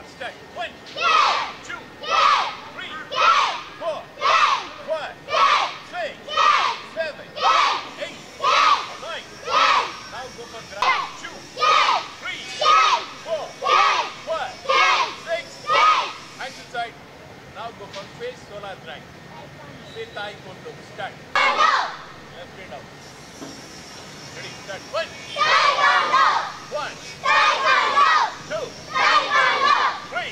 Start. 1, 2, 3, 4, 5, 6, 7, 8, 9. Now go for ground. 2, 3, 4, 5, 6. Hands inside. Now go for face solar drive. Say Thai Kondo. Start. Left hand out. Ready? Start. 1, 1, 2, 3,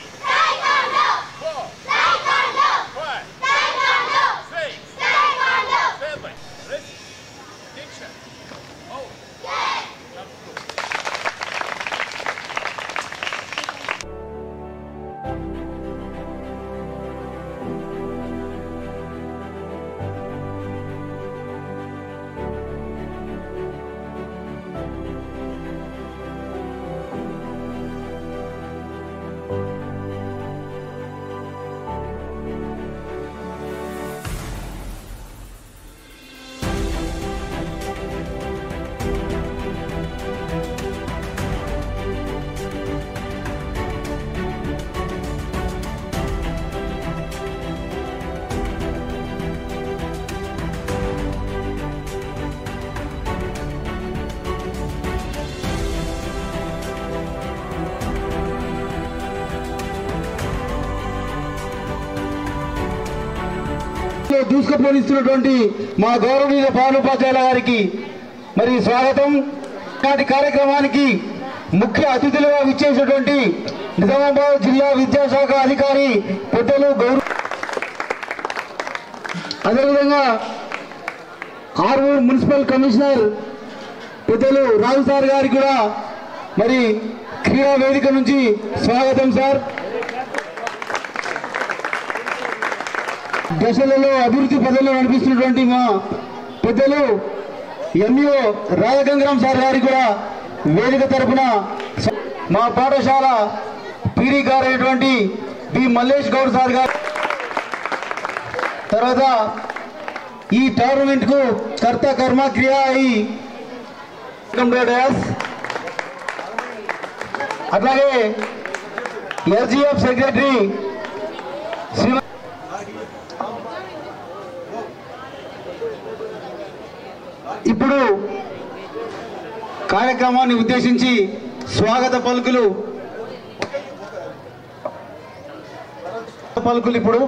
4, 5, 6, 7. Rest. Tension. Hold. Jump through. దూసుకుపోనిస్తున్నటువంటి మా గౌరవనీయ పాలనోపాధ్యాయుల గారికి మరి స్వాగతం. నాటి కార్యక్రమానికి ముఖ్య అతిథులుగా విచ్చేసినటువంటి నిజామాబాద్ జిల్లా విద్యాశాఖ అధికారి పెద్దలు అదేవిధంగా ఆర్మూర్ మున్సిపల్ కమిషనర్ పెద్దలు రాజు సార్ గారికి కూడా మరి క్రీడా వేదిక నుంచి స్వాగతం సార్. దశలలో అభివృద్ధి పదవులు నడిపిస్తున్నటువంటి మా పెద్దలు ఎంఈఓ రాజగంగరాం సార్ గారికి కూడా వేదిక తరఫున మా పాఠశాల పీడీ గారైనటువంటి బి మల్లేష్ గౌడ్ సార్ గారు, తర్వాత ఈ టోర్నమెంట్ కు కర్త కర్మ క్రియా అట్లాగే ఎస్జిఎఫ్ సెక్రటరీ ఇప్పుడు కార్యక్రమాన్ని ఉద్దేశించి స్వాగత పలుకులు ఇప్పుడు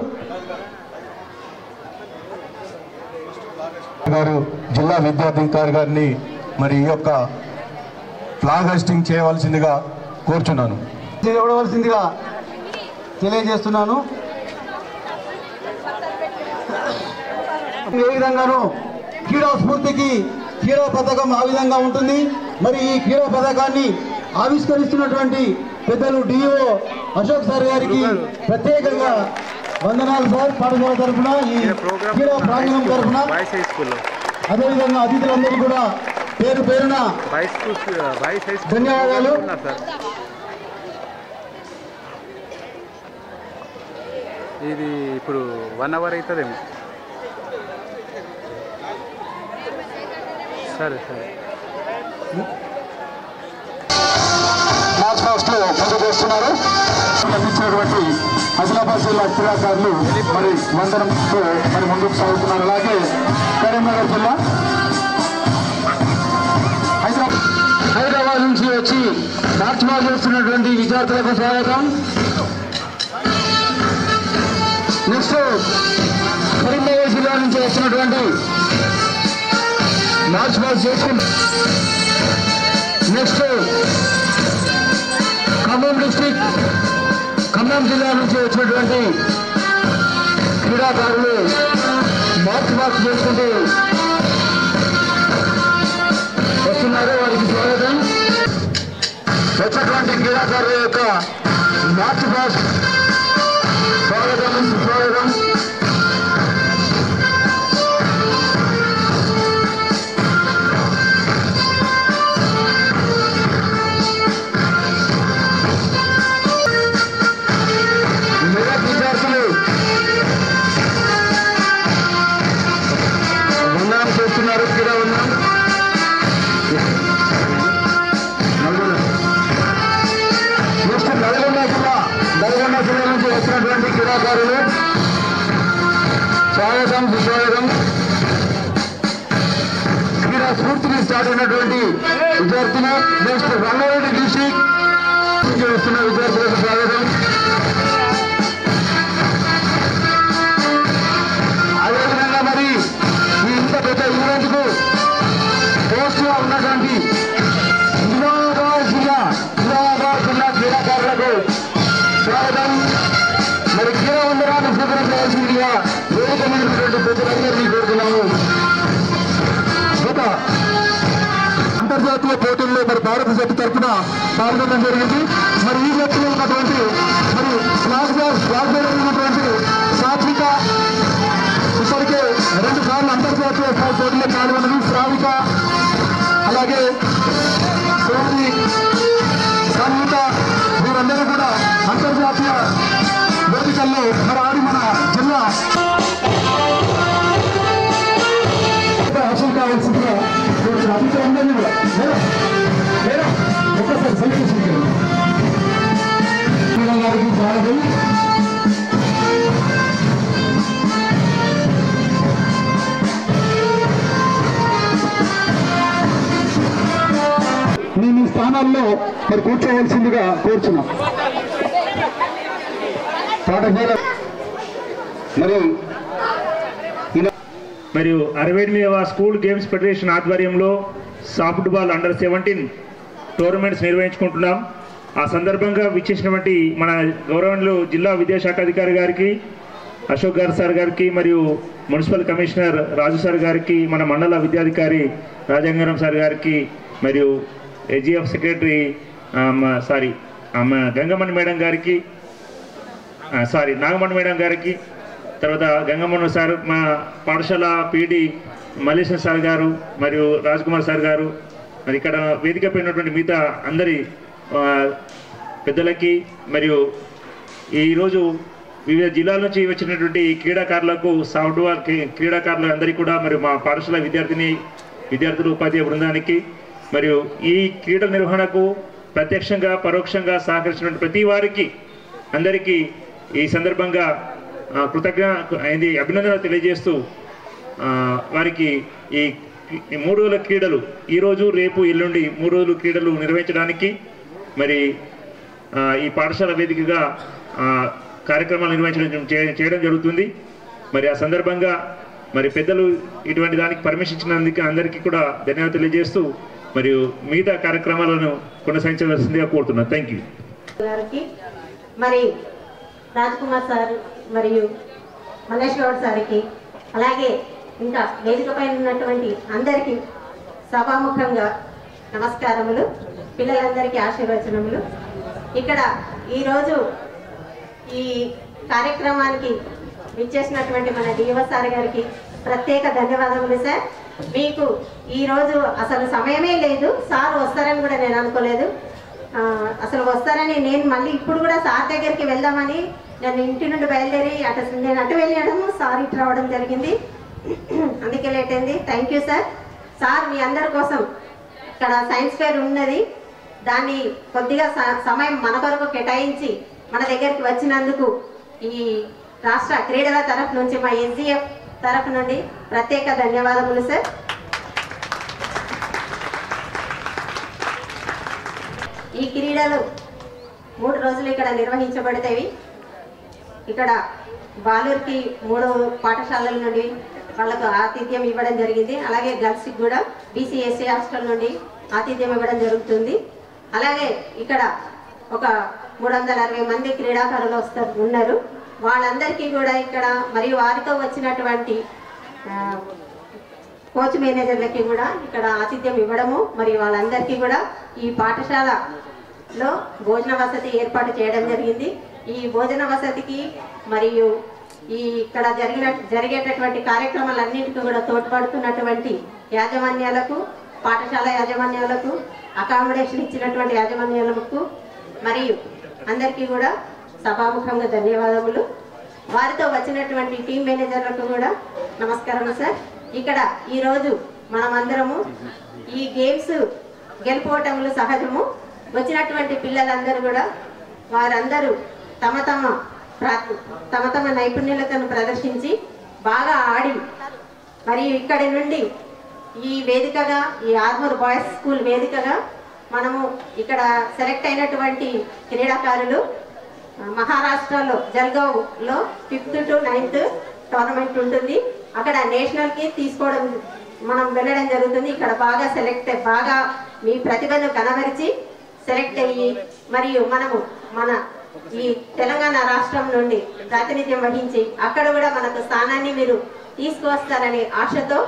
గారు జిల్లా విద్యాధికారి గారిని మరి ఈ యొక్క ఫ్లాగ్ హోస్టింగ్ చేయవలసిందిగా కోరుచున్నాను, ఇవ్వవలసిందిగా తెలియజేస్తున్నాను. ఏ విధంగానూ క్రీడా స్ఫూర్తికి క్రీడా పథకం ఆ విధంగా ఉంటుంది. మరి ఈ క్రీడా పథకాన్ని ఆవిష్కరిస్తున్నటువంటి పెద్దలు డిఓ అశోక్ సార్ గారికి ప్రత్యేకంగా వందనాలు సార్. పాఠశాల తరఫున ఈ క్రీడా ప్రాంగణం తరఫున అదేవిధంగా అతిథులందరూ కూడా పేరు పేరున ధన్యవాదాలు. ఇది ఇప్పుడు 1 అవర్ అవుతుందేమో. సరే సరే. మ్యాచ్ ఫాస్ట్ లో పనిచేస్తున్నారు. అందించినటువంటి ఆదిలాబాద్ జిల్లా క్రీడాకారులు మరి వందనంతో మరి ముందుకు సాగుతున్నారు. అలాగే కరీంనగర్ జిల్లా హైదరాబాద్ నుంచి వచ్చి మార్చ్ బాల్ చేస్తున్నటువంటి విద్యార్థులకు స్వాగతం. నెక్స్ట్ కరీంనగర్ జిల్లా నుంచి వచ్చినటువంటి మార్చ్ బాల్ చేసుకుంటూ నెక్స్ట్ ఖమ్మం డిస్ట్రిక్ట్ ఖమ్మం జిల్లా నుంచి వచ్చినటువంటి క్రీడాకారులు మార్చ్ బాక్స్ చేసుకుంటూ వస్తున్నారు. వారికి స్వాగతం. వచ్చినటువంటి క్రీడాకారుల యొక్క మార్చ్ బాక్స్ స్వాగతం సుస్వాగతం. విద్యార్థులు వందనం చేస్తున్నారు. క్రీడా వందనం. నెక్స్ట్ నల్గొండ జిల్లా స్వాగతం సుస్వాగతం. క్రీడా స్ఫూర్తిని స్టార్ట్ అయినటువంటి విద్యార్థులు నెక్స్ట్ రంగారెడ్డి డిస్ట్రిక్ట్ వస్తున్న విద్యార్థులకు స్వాగతం. అదేవిధంగా మరి ఈ ఇంత పెద్ద ఈవెంట్కు పోస్టుగా ఉన్నటువంటి నిజామాబాద్ జిల్లా క్రీడాకారులకు స్వాగతం. మరి క్రీడా వందరాన్ని స్వీకరించవలసిందిగా వేదికమైనటువంటి పెద్దలందరినీ కోరుతున్నాము. గత అంతర్జాతీయ పోటీల్లో మరి భారత జట్టు తరఫున పాల్గొనడం జరిగింది. మరి ఈ జట్టులో ఉన్నటువంటి మరి ఫ్లాగ్ ఉన్నటువంటి సాత్విక ఇప్పటికే 2 సార్లు అంతర్జాతీయ స్థాయి పోటీలో పాల్గొన్నది. శ్రావిక అలాగే సోమి సంగీత వీరందరూ కూడా అంతర్జాతీయ వేదికల్లో మరి ఆడి మన జిల్లా హాసిల్ కావాల్సిందిగా అభిప్రాయం కూడా ఒక్కసారి సెలబ్రేషన్ గారికి స్వాగతం. మేము ఈ స్థానాల్లో మరి కూర్చోవలసిందిగా కోరుచున్నాం. పాఠశాల మరియు 68వ స్కూల్ గేమ్స్ ఫెడరేషన్ ఆధ్వర్యంలో సాఫ్ట్బాల్ అండర్ 17 టోర్నమెంట్స్ నిర్వహించుకుంటున్నాం. ఆ సందర్భంగా విచ్చేసినటువంటి మన గౌరవనీయులు జిల్లా విద్యాశాఖ అధికారి గారికి, అశోక్ గారు సార్ గారికి, మరియు మున్సిపల్ కమిషనర్ రాజు సార్ గారికి, మన మండల విద్యాధికారి రాజంగారం సార్ గారికి, మరియు ఏజీఎఫ్ సెక్రటరీ గంగమ్మన్ మేడం గారికి, నాగమణి మేడం గారికి, తర్వాత గంగమ్మన్ సార్, మా పాఠశాల పీడి మల్లేశ్వర్ సార్ గారు, మరియు రాజ్ కుమార్ సార్ గారు, మరి ఇక్కడ వేదికపై ఉన్నటువంటి మిగతా అందరి పెద్దలకి, మరియు ఈరోజు వివిధ జిల్లాల నుంచి వచ్చినటువంటి క్రీడాకారులకు, సాఫ్ట్బాల్ క్రీడాకారులు అందరికీ కూడా, మరియు మా పాఠశాల విద్యార్థులు ఉపాధ్యాయ బృందానికి, మరియు ఈ క్రీడ నిర్వహణకు ప్రత్యక్షంగా పరోక్షంగా సహకరించినటువంటి ప్రతి వారికి అందరికీ ఈ సందర్భంగా అభినందనలు తెలియజేస్తూ వారికి ఈ 3 రోజుల క్రీడలు ఈరోజు రేపు ఎల్లుండి 3 రోజులు క్రీడలు నిర్వహించడానికి మరి ఈ పాఠశాల వేదికగా కార్యక్రమాలు చేయడం జరుగుతుంది. మరి ఆ సందర్భంగా మరి పెద్దలు ఇటువంటి దానికి పర్మిషన్ ఇచ్చినందుకు అందరికీ కూడా ధన్యవాదాలు తెలియజేస్తూ మరియు మిగతా కార్యక్రమాలను కొనసాగించవలసిందిగా కోరుతున్నాను. Thank you. మరి రాజ్ కుమార్ సార్ మరియు మల్లేష్ గౌడ్ సార్కి, అలాగే ఇంకా వేదికపై ఉన్నటువంటి అందరికీ సభాముఖంగా నమస్కారములు, పిల్లలందరికీ ఆశీర్వచనములు. ఇక్కడ ఈరోజు ఈ కార్యక్రమానికి విచ్చేసినటువంటి మన డిఓ సార్ గారికి ప్రత్యేక ధన్యవాదములు సార్. మీకు ఈరోజు అసలు సమయమే లేదు, సార్ వస్తారని కూడా నేను అనుకోలేదు. అసలు వస్తారని నేను మళ్ళీ ఇప్పుడు కూడా సార్ దగ్గరికి వెళ్దామని నేను ఇంటి నుండి బయలుదేరి నేను అటు వెళ్ళడము, సార్ ఇటు రావడం జరిగింది, అందుకే లేట్ అయింది. Thank you sir. సార్ మీ అందరి కోసం ఇక్కడ సైన్స్ ఫేర్ ఉన్నది, దాన్ని కొద్దిగా సమయం మన కొరకు కేటాయించి మన దగ్గరికి వచ్చినందుకు ఈ రాష్ట్ర క్రీడల తరఫు నుంచి, మా ఎస్జిఎఫ్ తరఫు నుండి ప్రత్యేక ధన్యవాదములు సార్. ఈ క్రీడలు 3 రోజులు ఇక్కడ నిర్వహించబడతాయి. ఇక్కడ బాలూరుకి 3 పాఠశాలల నుండి వాళ్ళకు ఆతిథ్యం ఇవ్వడం జరిగింది. అలాగే గర్ల్స్కి కూడా బీసీఎస్సీ హాస్టల్ నుండి ఆతిథ్యం ఇవ్వడం జరుగుతుంది. అలాగే ఇక్కడ ఒక 360 మంది క్రీడాకారులు ఉన్నారు. వాళ్ళందరికీ కూడా ఇక్కడ మరియు వారితో వచ్చినటువంటి కోచ్ మేనేజర్లకి కూడా ఇక్కడ ఆతిథ్యం ఇవ్వడము, మరియు వాళ్ళందరికీ కూడా ఈ పాఠశాలలో భోజన వసతి ఏర్పాటు చేయడం జరిగింది. ఈ భోజన వసతికి మరియు ఈ ఇక్కడ జరిగేటటువంటి కార్యక్రమాలన్నింటికీ కూడా తోడ్పడుతున్నటువంటి యాజమాన్యాలకు, పాఠశాల యాజమాన్యాలకు, అకామిడేషన్ ఇచ్చినటువంటి యాజమాన్యాలకు మరియు అందరికీ కూడా సభాముఖంగా ధన్యవాదములు. వారితో వచ్చినటువంటి టీం మేనేజర్లకు కూడా నమస్కారం సార్. ఇక్కడ ఈరోజు మనమందరము ఈ గేమ్స్ గెలుపోవటములు సహజము. వచ్చినటువంటి పిల్లలందరూ కూడా వారందరూ తమ తమ నైపుణ్యాలను ప్రదర్శించి బాగా ఆడి మరియు ఇక్కడి నుండి ఈ వేదికగా ఈ ఆర్మూర్ బాయ్స్ స్కూల్ వేదికగా మనము ఇక్కడ సెలెక్ట్ అయినటువంటి క్రీడాకారులు మహారాష్ట్రలో జల్గావ్లో 5th to 9th టోర్నమెంట్ ఉంటుంది. అక్కడ నేషనల్కి తీసుకోవడం మనం వెళ్ళడం జరుగుతుంది. ఇక్కడ బాగా మీ ప్రతిభను కనబరిచి సెలెక్ట్ అయ్యి మరియు మనము మన ఈ తెలంగాణ రాష్ట్రం నుండి ప్రాతినిధ్యం వహించి అక్కడ కూడా మనకు స్థానాన్ని మీరు తీసుకువస్తారనే ఆశతో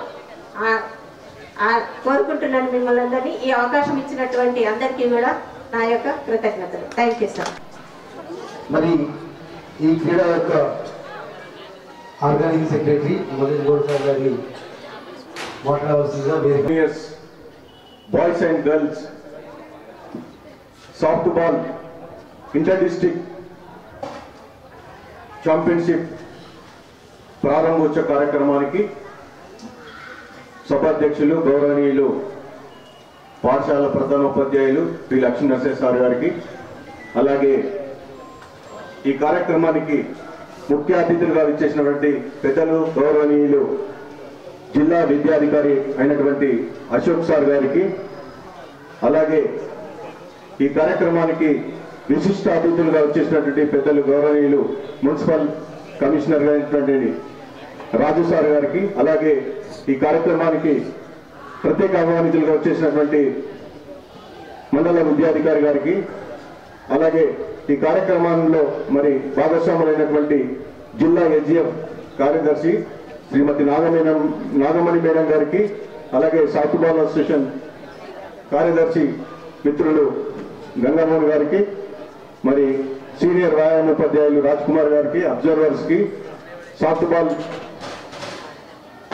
కోరుకుంటున్నాను మిమ్మల్ని అందరినీ. ఈ అవకాశం ఇచ్చినటువంటి అందరికీ కూడా నా యొక్క కృతజ్ఞతలు. Thank you sir. మరి ఈ క్రీడా యొక్క organising secretary Mallesh Goud sir గారిని మాట్లాడవలసిందిగా వేదిక. Boys and girls softball inter district championship ప్రారంభోత్సవ కార్యక్రమానికి సభాధ్యక్షులు గౌరవనీయులు పాఠశాల ప్రధానోపాధ్యాయులు శ్రీ లక్ష్మీ నరసింహ సార్ గారికి, అలాగే ఈ కార్యక్రమానికి ముఖ్య అతిథులుగా విచ్చేసినటువంటి పెద్దలు గౌరవనీయులు జిల్లా విద్యాధికారి అయినటువంటి అశోక్ సార్ గారికి, అలాగే ఈ కార్యక్రమానికి విశిష్ట అతిథులుగా వచ్చేసినటువంటి పెద్దలు గౌరవనీయులు మున్సిపల్ కమిషనర్ అయినటువంటి రాజు సార్ గారికి, అలాగే ఈ కార్యక్రమానికి ప్రత్యేక ఆహ్వానితులుగా వచ్చేసినటువంటి మండల విద్యాధికారి గారికి, అలాగే ఈ కార్యక్రమంలో మరి భాగస్వాములైనటువంటి జిల్లా ఎస్జిఎఫ్ కార్యదర్శి శ్రీమతి నాగమణి మేడం గారికి, అలాగే సాఫ్ట్బాల్ అసోసియేషన్ కార్యదర్శి మిత్రులు గంగామోహన్ గారికి, మరి సీనియర్ వ్యాయామ ఉపాధ్యాయులు రాజ్ కుమార్ గారికి, అబ్జర్వర్స్కి, సాఫ్ట్బాల్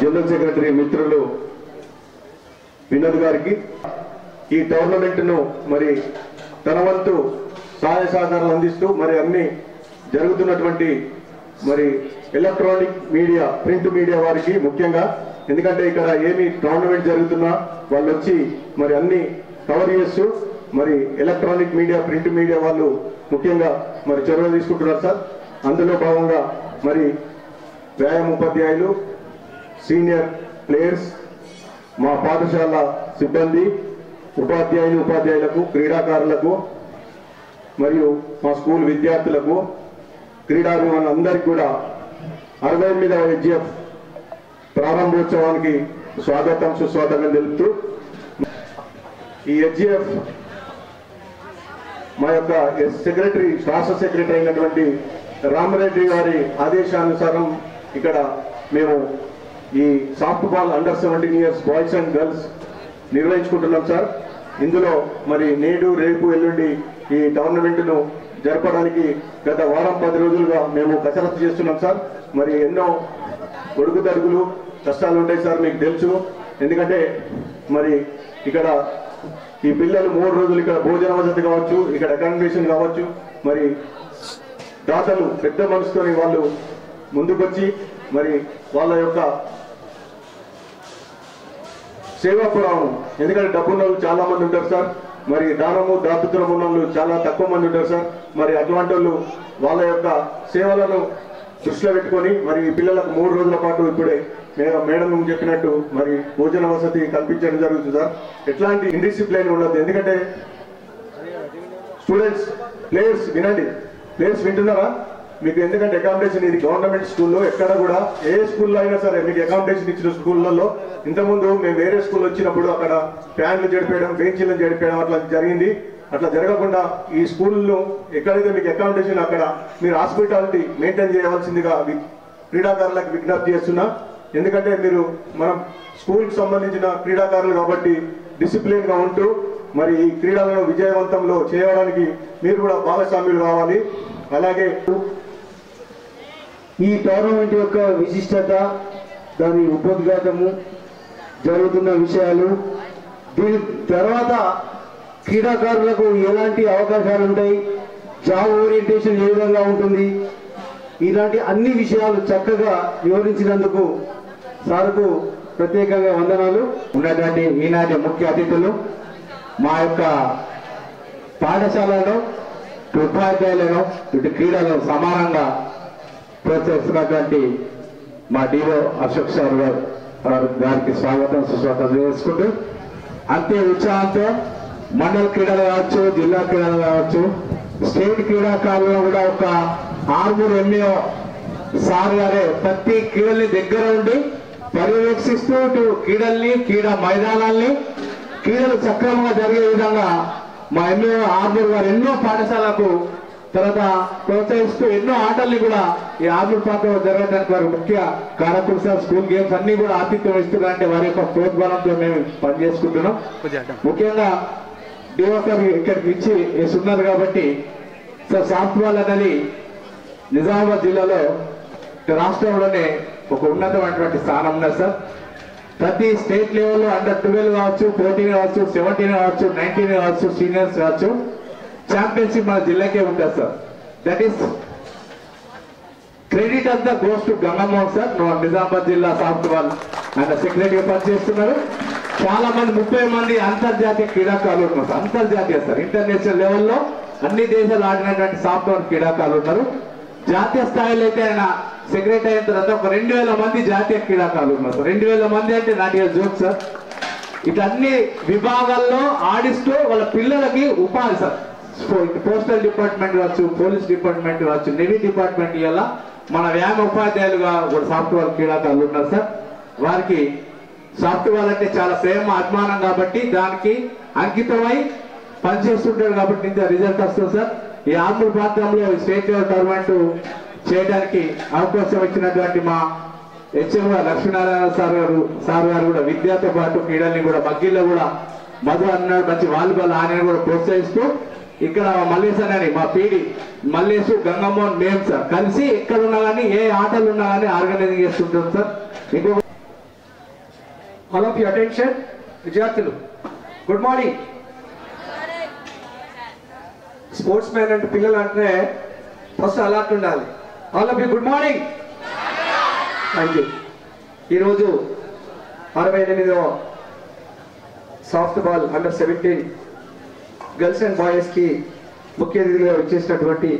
జనరల్ సెక్రటరీ మిత్రులు వినోద్ గారికి, ఈ టోర్నమెంట్ను మరి తన వంతు సహాయ సహకారాలు అందిస్తూ మరి అన్ని జరుగుతున్నటువంటి మరి ఎలక్ట్రానిక్ మీడియా ప్రింట్ మీడియా వారికి ముఖ్యంగా, ఎందుకంటే ఇక్కడ ఏమి టోర్నమెంట్ జరుగుతున్నా వాళ్ళు వచ్చి మరి అన్ని కవర్ చేస్తూ మరి ఎలక్ట్రానిక్ మీడియా ప్రింట్ మీడియా వాళ్ళు ముఖ్యంగా మరి చొరవ తీసుకుంటున్నారు సార్. అందులో భాగంగా మరి వ్యాయామ ఉపాధ్యాయులు, సీనియర్ ప్లేయర్స్, మా పాఠశాల సిబ్బంది, ఉపాధ్యాయులకు, క్రీడాకారులకు మరియు మా స్కూల్ విద్యార్థులకు, క్రీడాభిమానులందరికీ కూడా 68వ ఎస్జిఎఫ్ ప్రారంభోత్సవానికి స్వాగతం సుస్వాగతం తెలుపుతూ, ఈ ఎస్జిఎఫ్ మా యొక్క సెక్రటరీ రాష్ట్ర సెక్రటరీ అయినటువంటి రామరెడ్డి గారి ఆదేశానుసారం ఇక్కడ మేము ఈ softball under 17 years boys and girls నిర్వహించుకుంటున్నాం సార్. ఇందులో మరి నేడు రేపు ఎల్లుండి ఈ టోర్నమెంట్ను జరపడానికి గత వారం 10 రోజులుగా మేము కసరత్తు చేస్తున్నాం సార్. మరి ఎన్నో ఒడుగు తడుగులు కష్టాలు ఉంటాయి సార్, మీకు తెలుసు. ఎందుకంటే మరి ఇక్కడ ఈ పిల్లలు 3 రోజులు ఇక్కడ భోజన వసతి కావచ్చు, ఇక్కడ అకామిడేషన్ కావచ్చు, మరి దాతలు పెద్ద మనసుకొని వాళ్ళు ముందుకొచ్చి మరి వాళ్ళ యొక్క సేవాపురాణం, ఎందుకంటే డబ్బున్న వాళ్ళు చాలా మంది ఉంటారు సార్, మరి దానము దాతృత్వం ఉన్న వాళ్ళు చాలా తక్కువ మంది ఉంటారు సార్. మరి అటువంటి వాళ్ళు వాళ్ళ యొక్క సేవలను దృష్టిలో పెట్టుకొని మరి పిల్లలకు 3 రోజుల పాటు ఇప్పుడే మేడం చెప్పినట్టు మరి భోజన వసతి కల్పించడం జరుగుతుంది సార్. ఎట్లాంటి ఇండిసిప్లైన్ ఉండదు, ఎందుకంటే స్టూడెంట్స్ ప్లేయర్స్ వినండి, ప్లేయర్స్ వింటున్నారా మీకు? ఎందుకంటే అకామిడేషన్ ఇది గవర్నమెంట్ స్కూల్లో ఎక్కడ కూడా ఏ స్కూల్లో అయినా సరే మీకు అకామిడేషన్ ఇచ్చిన స్కూళ్ళల్లో ఇంతకుముందు మేము వేరే స్కూల్ వచ్చినప్పుడు అక్కడ ఫ్యాన్లు జడిపేయడం, బెంచీలను జడిపేయడం అట్లా జరిగింది. అట్లా జరగకుండా ఈ స్కూల్లో ఎక్కడైతే మీకు అకామిడేషన్ అక్కడ మీరు హాస్పిటాలిటీ మెయింటైన్ చేయవలసిందిగా క్రీడాకారులకు విజ్ఞప్తి చేస్తున్నా. ఎందుకంటే మీరు మనం స్కూల్కి సంబంధించిన క్రీడాకారులు కాబట్టి డిసిప్లిన్గా ఉంటూ మరి ఈ క్రీడలను విజయవంతంలో చేయడానికి మీరు కూడా భాగస్వామ్యులు కావాలి. అలాగే ఈ టోర్నమెంట్ యొక్క విశిష్టత, దాని ఉపోద్ఘాతము, జరుగుతున్న విషయాలు, దీని తర్వాత క్రీడాకారులకు ఎలాంటి అవకాశాలు ఉంటాయి, జాబ్ ఓరియంటేషన్ ఏ విధంగా ఉంటుంది, ఇలాంటి అన్ని విషయాలు చక్కగా వివరించినందుకు సార్కు ప్రత్యేకంగా వందనాలు. ఉన్నటువంటి ఈనాటి ముఖ్య అతిథులు, మా యొక్క పాఠశాలలో ఉపాధ్యాయులను ఇటు క్రీడలను సమానంగా ప్రోత్సహిస్తున్నటువంటి మా డిఓ అశోక్ సార్ గారికి స్వాగతం సుస్వాగతం చేసుకుంటూ అంతే ఉత్సాహంతో మండల క్రీడలు కావచ్చు, జిల్లా క్రీడలు కావచ్చు, స్టేట్ క్రీడాకారులను కూడా ఒక ఆర్మూర్ ఎంఈఓ సార్ గారే ప్రతి క్రీడల్ని దగ్గర ఉండి పర్యవేక్షిస్తూ ఇటు క్రీడల్ని, క్రీడా మైదానాల్ని, క్రీడలు సక్రమంగా జరిగే విధంగా మా ఎంఈఓ ఆర్మూర్ గారు ఎన్నో పాఠశాలకు తర్వాత ప్రోత్సహిస్తూ ఎన్నో ఆటల్ని కూడా ఈ ఆర్మూర్ ప్రాంతంలో జరగడానికి వారు ముఖ్య కారకులు సార్. స్కూల్ గేమ్స్ అన్ని కూడా ఆతిథ్యం ఇస్తున్నారంటే వారి యొక్క ప్రోద్బలంతో మేము పనిచేసుకుంటున్నాం. ముఖ్యంగా డిఓకర్ ఇక్కడికి ఇచ్చి ఉన్నారు కాబట్టి సార్ సాఫ్ట్ బాల్ అనేది నిజామాబాద్ జిల్లాలో రాష్ట్రంలోనే ఒక ఉన్నతమైనటువంటి స్థానం ఉన్నది సార్. ప్రతి స్టేట్ లెవెల్లో అండర్ 12 కావచ్చు, 14 కావచ్చు, 17 కావచ్చు, 19 కావచ్చు, సీనియర్స్ కావచ్చు, ఛాంపియన్షిప్ మన జిల్లాకే ఉంటుంది సార్. దట్ ఈస్ క్రెడిట్ అంతా గోస్ టు గంగమ్మోహన్ సార్. నిజామాబాద్ జిల్లా సాఫ్ట్ బాల్ ఆయన సెక్రటరీగా పనిచేస్తున్నారు. చాలా మంది 30 మంది అంతర్జాతీయ క్రీడాకారులు ఉన్నారు సార్. అంతర్జాతీయ సార్, ఇంటర్నేషనల్ లెవెల్లో అన్ని దేశాలు ఆడినటువంటి సాఫ్ట్ బాల్ క్రీడాకారులు ఉన్నారు. జాతీయ స్థాయిలో అయితే ఆయన సెక్రటరీ అయిన తర్వాత ఒక 2000 మంది జాతీయ క్రీడాకారులు ఉన్నారు సార్. 2000 మంది అంటే నాటి జోక్ సార్. ఇట్లా అన్ని విభాగాల్లో ఆడిస్తూ వాళ్ళ పిల్లలకి ఉపాధి సార్. పోస్టల్ డిపార్ట్మెంట్ కావచ్చు, పోలీస్ డిపార్ట్మెంట్ కావచ్చు, నేవీ డిపార్ట్మెంట్ ఇలా మన వ్యాయామ ఉపాధ్యాయులుగా కూడా సాఫ్ట్ బాల్ క్రీడాకారులు ఉన్నారు సార్. వారికి సాఫ్ట్ బాల్ అంటే చాలా ప్రేమ, అభిమానం కాబట్టి దానికి అంకితమై పనిచేస్తుంటారు కాబట్టి ఇంత రిజల్ట్ వస్తుంది సార్. ఈ ఆర్మూర్ ప్రాంతంలో స్టేట్ లెవెల్ టోర్నమెంట్ చేయడానికి అవకాశం ఇచ్చినటువంటి మా హెచ్ఎం లక్ష్మీనారాయణ సార్ గారు కూడా విద్యతో పాటు క్రీడల్ని కూడా మగ్గిల్లో కూడా మధు అన్నాడు మంచి వాలీబాల్ ఆయన కూడా ప్రోత్సహిస్తూ ఇక్కడ మల్లేశ్ అని మా పీడి మల్లేశు, గంగమ్మోహన్, మేము సార్ కలిసి ఎక్కడ ఉన్నా కానీ ఏ ఆటలు ఉన్నా కానీ ఆర్గనైజింగ్ చేస్తుంటాం సార్. ఇంకొక ఆల్ ఆఫ్ యూ అటెన్షన్ విద్యార్థులు, గుడ్ మార్నింగ్. స్పోర్ట్స్ మ్యాన్ అంటే పిల్లలు అంటే ఫస్ట్ అలర్ట్ ఉండాలి. All of you good morning. Thank you. ఈరోజు 68వ soft ball under 17 girls and boys కి ముఖ్య అతిథిగా వచ్చేసినటువంటి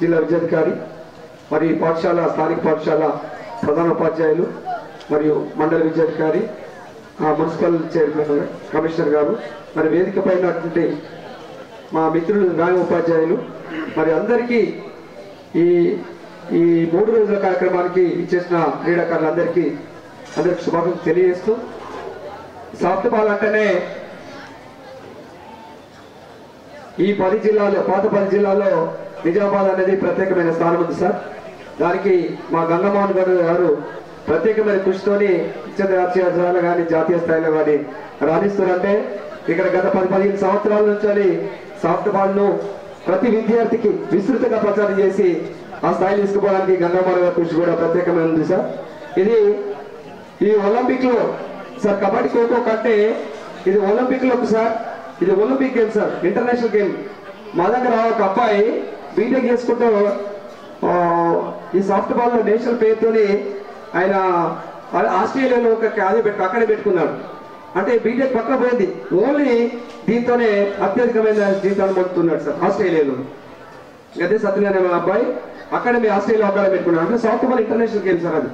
జిల్లా విద్యాధికారి మరి పాఠశాల స్థానిక పాఠశాల ప్రధానోపాధ్యాయులు మరియు మండల విద్యాధికారి, మున్సిపల్ చైర్మన్ కమిషనర్ గారు, మరి వేదిక పైన మా మిత్రులు న్యాయ ఉపాధ్యాయులు, మరి అందరికీ ఈ 3 రోజుల కార్యక్రమానికి ఇచ్చేసిన క్రీడాకారులందరికీ శుభాకాంక్షలు తెలియజేస్తూ, సాఫ్ట్ బాల్ అంటేనే ఈ 10 జిల్లాలో పాత 10 జిల్లాలో నిజామాబాద్ అనేది ప్రత్యేకమైన స్థానం ఉంది సార్. దానికి మా గంగమోహన్ గారు ప్రత్యేకమైన కృషితోని రాష్ట్రీయాలు కానీ జాతీయ స్థాయిలో కానీ రాణిస్తున్నారంటే ఇక్కడ గత 10-15 సంవత్సరాల నుంచి సాఫ్ట్ బాల్ ను ప్రతి విద్యార్థికి విస్తృతంగా ప్రచారం చేసి ఆ స్థాయి తీసుకుపోవడానికి గంగమోహన్ గారి కృషి కూడా ప్రత్యేకమైన ఉంది సార్. ఇది ఈ ఒలింపిక్ లో సార్ కబడ్డీ ఖోఖో కంటే ఇది ఒలింపిక్ లో సార్, ఇది Olympic game sir, international game. మా దగ్గర ఒక అబ్బాయి బీటెక్ చేసుకుంటూ ఈ సాఫ్ట్ బాల్ లో నేషనల్ పేరుతోని ఆయన ఆస్ట్రేలియాలో అక్కడే పెట్టుకున్నాడు. అంటే బీటెక్ పక్క పోయింది, ఓన్లీ దీంతోనే అత్యధికమైన జీతాన్ని పొందుతున్నాడు సార్ ఆస్ట్రేలియాలో. అదే సత్యనారాయణ అబ్బాయి అక్కడ మీ ఆస్ట్రేలియా అక్కడ పెట్టుకున్నాడు. అంటే soft ball international game sir అది.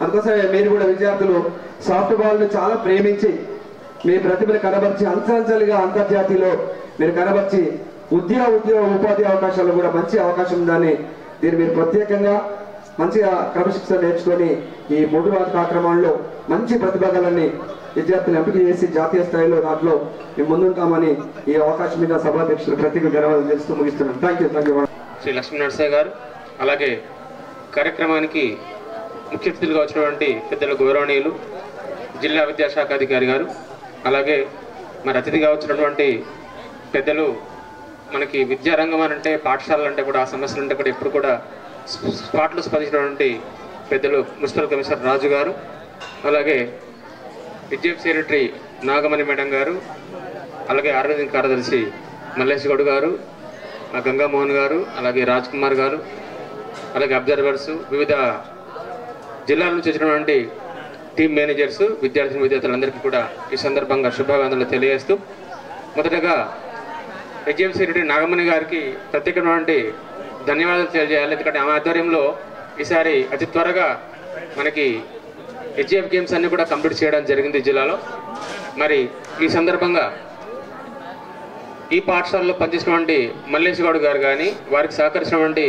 అందుకోసమే మీరు కూడా విద్యార్థులు సాఫ్ట్ బాల్ ను చాలా ప్రేమించి మీ ప్రతిభను కనబర్చి అంచెలుగా అంతర్జాతీయలో మీరు కనబర్చి ఉపాధి అవకాశాలు కూడా మంచి అవకాశం ఉందని దీన్ని మీరు ప్రత్యేకంగా మంచిగా క్రమశిక్షణ నేర్చుకొని ఈ 3 రోజుల కార్యక్రమాల్లో మంచి ప్రతిభాగాలని విద్యార్థులు ఎంపిక చేసి జాతీయ స్థాయిలో దాంట్లో మేము ముందుంటామని ఈ అవకాశం మీద సభాధ్యక్షులు ప్రత్యేక ధన్యవాదాలు చేస్తూ ముగిస్తున్నాను. Thank you. శ్రీ లక్ష్మీనరసయ్య గారు, అలాగే కార్యక్రమానికి ముఖ్య అతిథులుగా వచ్చినటువంటి పెద్దల గౌరవనీయులు జిల్లా విద్యాశాఖ అధికారి గారు, అలాగే మరి అతిథిగా వచ్చినటువంటి పెద్దలు మనకి విద్యారంగం అంటే పాఠశాలలు అంటే కూడా ఆ సమస్యలు అంటే కూడా ఎప్పుడు కూడా స్పాట్లో స్పందించినటువంటి పెద్దలు మున్సిపల్ కమిషనర్ రాజు గారు, అలాగే విద్యా సెక్రటరీ నాగమణి మేడం గారు, అలాగే ఆర్గనైజింగ్ కార్యదర్శి మల్లేష్ గౌడ్ గారు, గంగామోహన్ గారు, అలాగే రాజ్ కుమార్ గారు, అలాగే అబ్జర్వర్స్, వివిధ జిల్లాల నుంచి వచ్చినటువంటి టీమ్ మేనేజర్స్, విద్యార్థులందరికీ కూడా ఈ సందర్భంగా శుభాకాంక్షలు తెలియజేస్తూ, మొదటగా విద్యా సెక్రటరీ నాగమణి గారికి ప్రత్యేకమైనటువంటి ధన్యవాదాలు తెలియజేయాలి. ఎందుకంటే ఆమె ఆధ్వర్యంలో ఈసారి అతి త్వరగా మనకి హెచ్ఎఫ్ గేమ్స్ అన్ని కూడా కంప్లీట్ చేయడం జరిగింది జిల్లాలో. మరి ఈ సందర్భంగా ఈ పాఠశాలలో పనిచేసినటువంటి మల్లేష్ గౌడ్ గారు కానీ, వారికి సహకరించినటువంటి